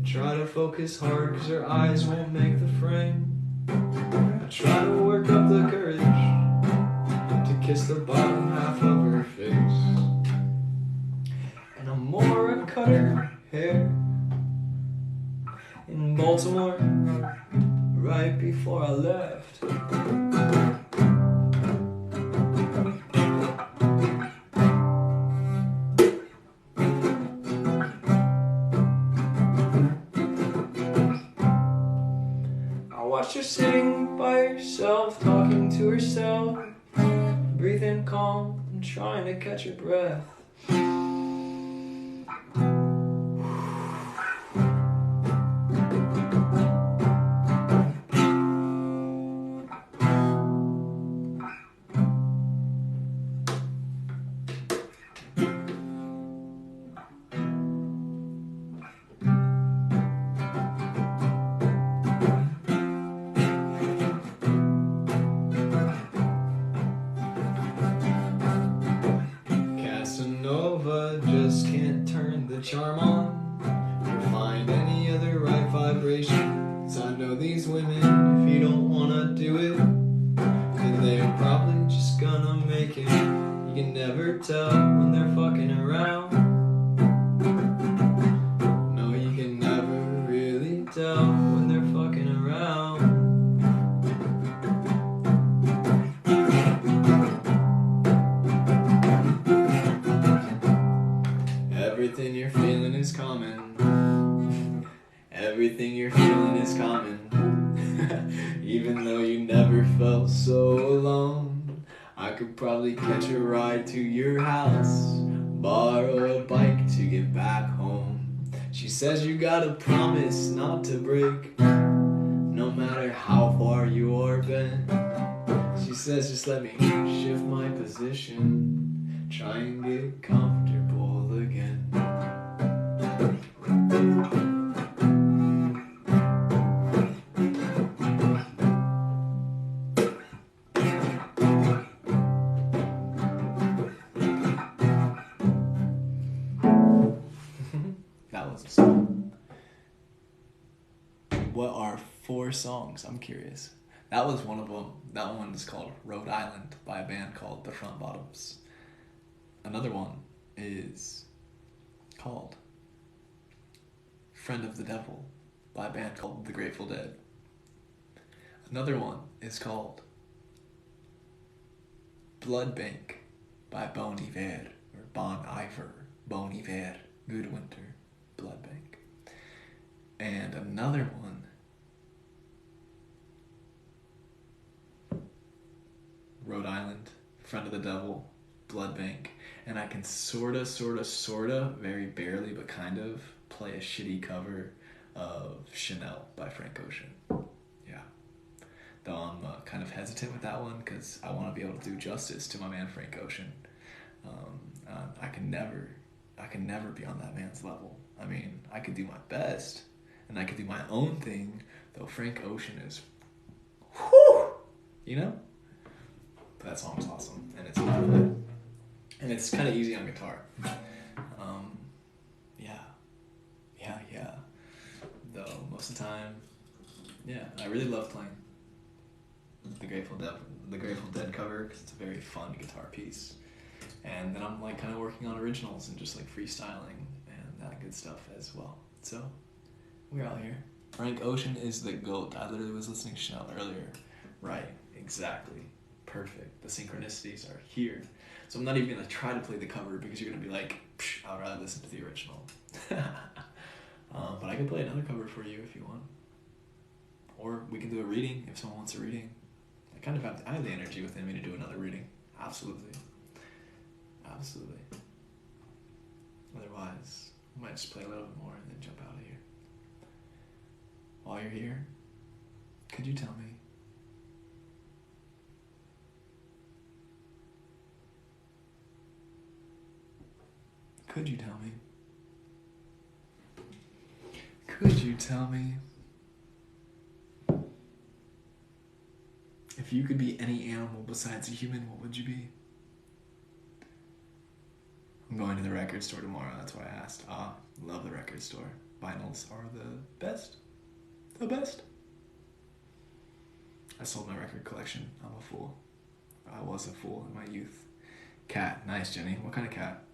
Try to focus hard cause her eyes won't make the frame. I try to work up the courage to kiss the bottom half of her face. And Amora cut her hair in Baltimore right before I left. I watched her sitting by herself, talking to herself, breathing calm and trying to catch her breath. Just can't turn the charm on or find any other right vibrations. I know these women, if you don't wanna do it, then they're probably just gonna make it. You can never tell when they're fucking around. No, you can never really tell when they're fucking around. Everything you're feeling is common. Everything you're feeling is common. Even though you never felt so alone, I could probably catch a ride to your house, borrow a bike to get back home. She says you gotta promise not to break, no matter how far you are bent. She says just let me shift my position, try and get comfortable again. That was a song. What are 4 songs? I'm curious. That was one of them. That one is called Rhode Island by a band called The Front Bottoms. Another one is called Friend of the Devil by a band called The Grateful Dead. Another one is called Blood Bank by Bon Iver, or Bon Iver, Bon Iver, Goodwinter, Blood Bank. And another one, Rhode Island, Friend of the Devil, Blood Bank. And I can sorta, very barely, but kind of, play a shitty cover of Chanel by Frank Ocean. Yeah. Though I'm kind of hesitant with that one because I want to be able to do justice to my man Frank Ocean. I can never be on that man's level. I mean, I could do my best, and I could do my own thing, though Frank Ocean is, whew, you know? But that song's awesome, and it's good. And it's kind of easy on guitar. Yeah. Though most of the time, yeah, I really love playing the Grateful Dead cover because it's a very fun guitar piece. And then I'm like kind of working on originals and just like freestyling and that good stuff as well. So we're out here. Frank Ocean is the GOAT. I literally was listening to Chanel earlier. Right, exactly. Perfect. The synchronicities are here. So I'm not even going to try to play the cover because you're going to be like, I'd rather listen to the original. But I can play another cover for you if you want. Or we can do a reading if someone wants a reading. I have the energy within me to do another reading. Absolutely. Absolutely. Otherwise, I might just play a little bit more and then jump out of here. While you're here, could you tell me? Could you tell me? Could you tell me? If you could be any animal besides a human, what would you be? I'm going to the record store tomorrow, that's why I asked. Love the record store. Vinyls are the best. The best. I sold my record collection. I'm a fool. I was a fool in my youth. Cat. Nice, Jenny. What kind of cat?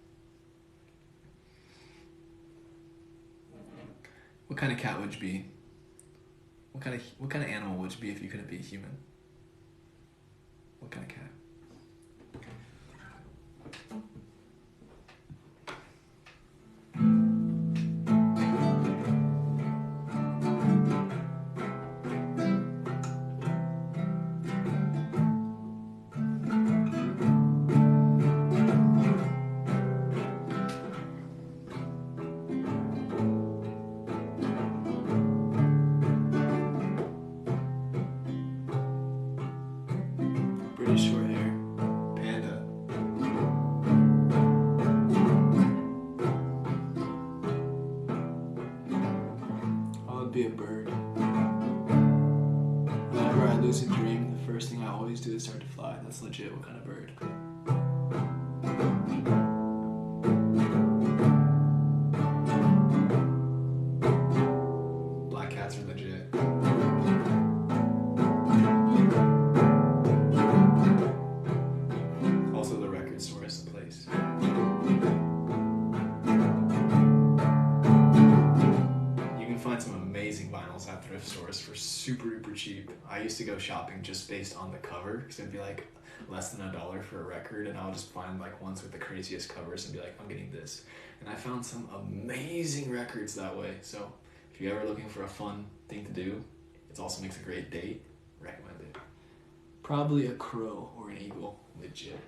What kind of cat would you be? What kind of animal would you be if you couldn't be a human? What kind of cat? British short hair. Panda. I would be a bird. Whenever I lucid dream, the first thing I always do is start to fly. That's legit. What kind of bird? Black cats are legit. Also, the record store is the place. You can find some amazing vinyls at thrift stores for super cheap. I used to go shopping just based on the cover, because it'd be like less than $1 for a record, and I'll just find like ones with the craziest covers and be like, I'm getting this. And I found some amazing records that way. So if you're ever looking for a fun thing to do, it also makes a great date. Recommend it. Probably a crow or an eagle, legit.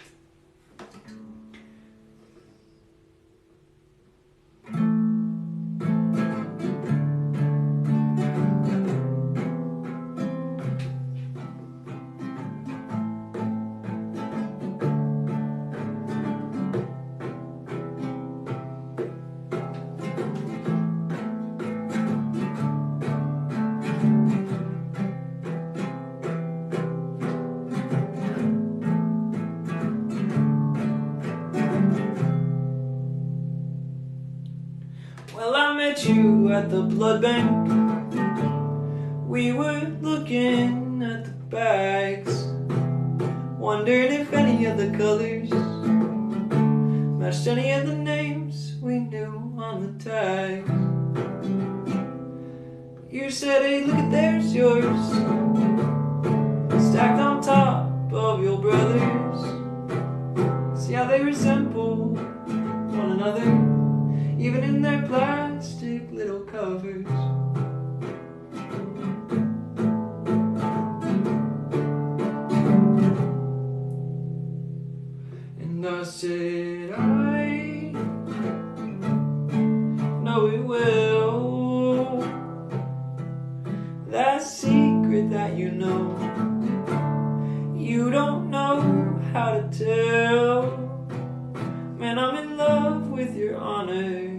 Well, I met you at the blood bank. We were looking at the bags, wondered if any of the colors matched any of the names we knew on the tags. You said, hey, look at there's yours, stacked on top of your brothers. See how they resemble one another, even in their plastic little covers. And I said, I know it will. That secret that you know, you don't know how to tell. Man, I'm in love with your honor.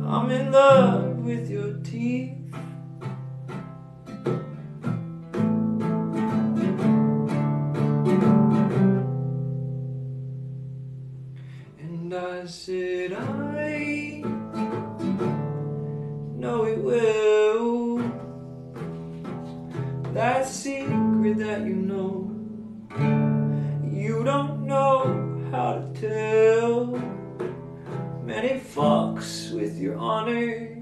I'm in love with your teeth. And I said, I know it will. That secret that you know, you don't know how your honor,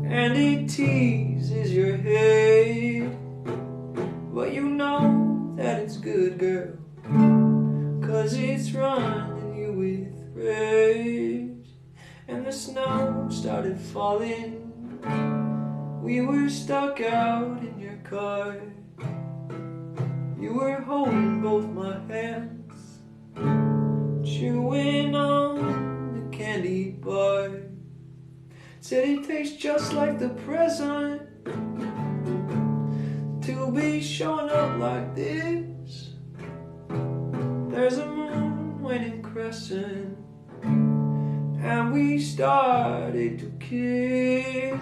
and it teases your head. But you know that it's good, girl, 'cause it's running you with red. And the snow started falling. We were stuck out in your car. You were holding both my hands, chewing on the candy bar. Said it tastes just like the present to be showing up like this. There's a moon waning crescent, and we started to kiss.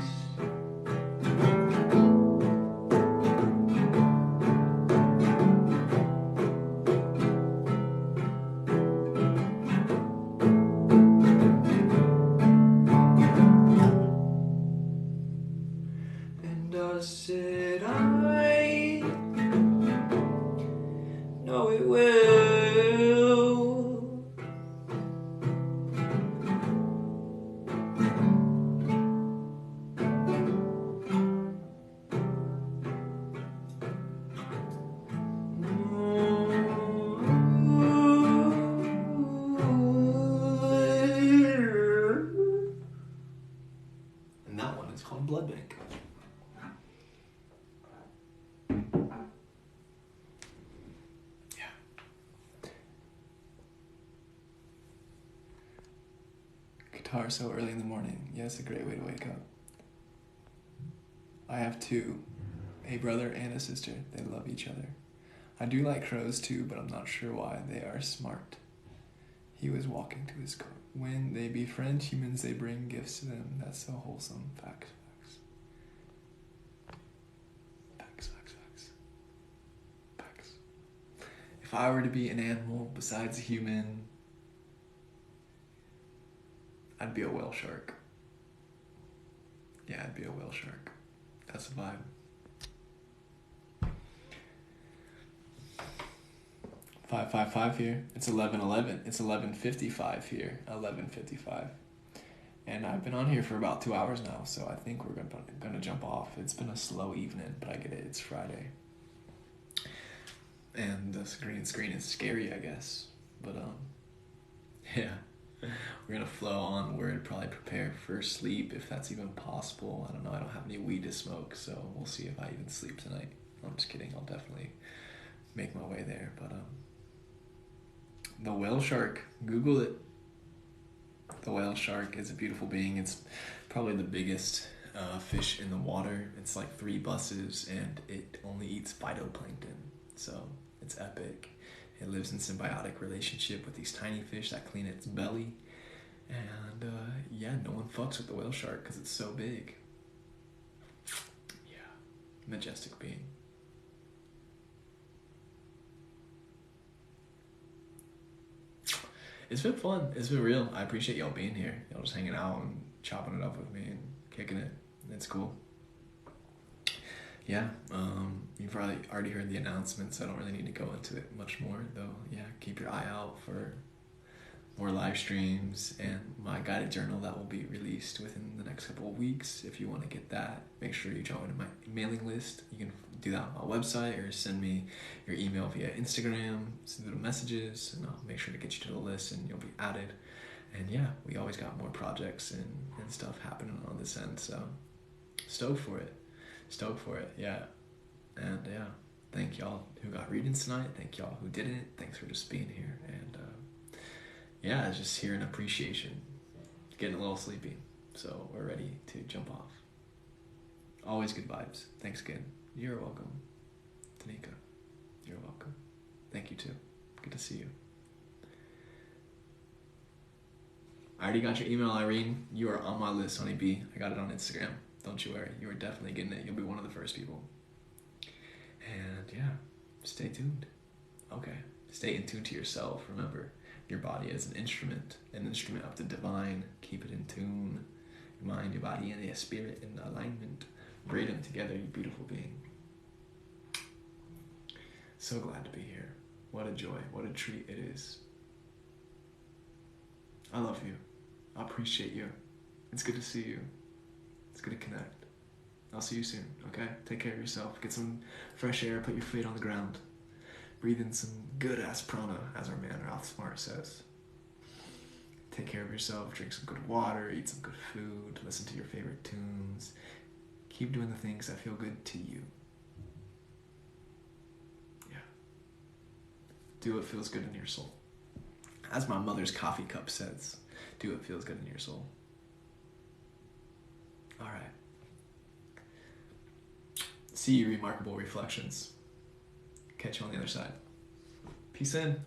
And I said, I know it will. And that one is called Blood Bank. Yeah. Guitar so early in the morning. Yeah, it's a great way to wake up. I have two, a brother and a sister. They love each other. I do like crows too, but I'm not sure why. They are smart. He was walking to his car. When they befriend humans, they bring gifts to them. That's so wholesome. Facts, facts. Facts, facts, facts. Facts. If I were to be an animal besides a human, I'd be a whale shark. Yeah, I'd be a whale shark. That's the vibe. $555 here. It's 11:11. It's 11:55 here. 11:55. And I've been on here for about 2 hours now, so I think we're gonna jump off. It's been a slow evening, but I get it. It's Friday. And the green screen is scary, I guess. But yeah. We're gonna flow onward, probably prepare for sleep if that's even possible. I don't know, I don't have any weed to smoke, so we'll see if I even sleep tonight. I'm just kidding, I'll definitely make my way there. But the whale shark, Google it. The whale shark is a beautiful being. It's probably the biggest fish in the water. It's like 3 buses, and it only eats phytoplankton, so it's epic. It lives in symbiotic relationship with these tiny fish that clean its belly. And yeah, no one fucks with the whale shark because it's so big. Yeah, majestic being. It's been fun. It's been real. I appreciate y'all being here. Y'all just hanging out and chopping it up with me and kicking it. It's cool. Yeah, you've probably already heard the announcements. I don't really need to go into it much more, though. Yeah, keep your eye out for more live streams and my guided journal that will be released within the next couple of weeks. If you want to get that, make sure you join my mailing list. You can do that on my website or send me your email via Instagram, send little messages, and I'll make sure to get you to the list and you'll be added. And yeah, we always got more projects and stuff happening on this end, so stoked for it. Stoked for it, yeah. And yeah, thank y'all who got readings tonight. Thank y'all who didn't. Thanks for just being here. And yeah, just hearing appreciation. Getting a little sleepy, so we're ready to jump off. Always good vibes. Thanks again. You're welcome. Tanika, you're welcome. Thank you too. Good to see you. I already got your email, Irene. You are on my list, honeybee. I got it on Instagram. Don't you worry. You are definitely getting it. You'll be one of the first people. And yeah, stay tuned. Okay. Stay in tune to yourself. Remember, your body is an instrument of the divine. Keep it in tune. Your mind, your body, and your spirit in alignment. Braid them together, you beautiful being. So glad to be here. What a joy. What a treat it is. I love you. I appreciate you. It's good to see you. It's good to connect. I'll see you soon, okay? Take care of yourself. Get some fresh air. Put your feet on the ground. Breathe in some good-ass prana, as our man Ralph Smart says. Take care of yourself. Drink some good water. Eat some good food. Listen to your favorite tunes. Keep doing the things that feel good to you. Yeah. Do what feels good in your soul. As my mother's coffee cup says, do what feels good in your soul. All right. See you, remarkable reflections. Catch you on the other side. Peace in.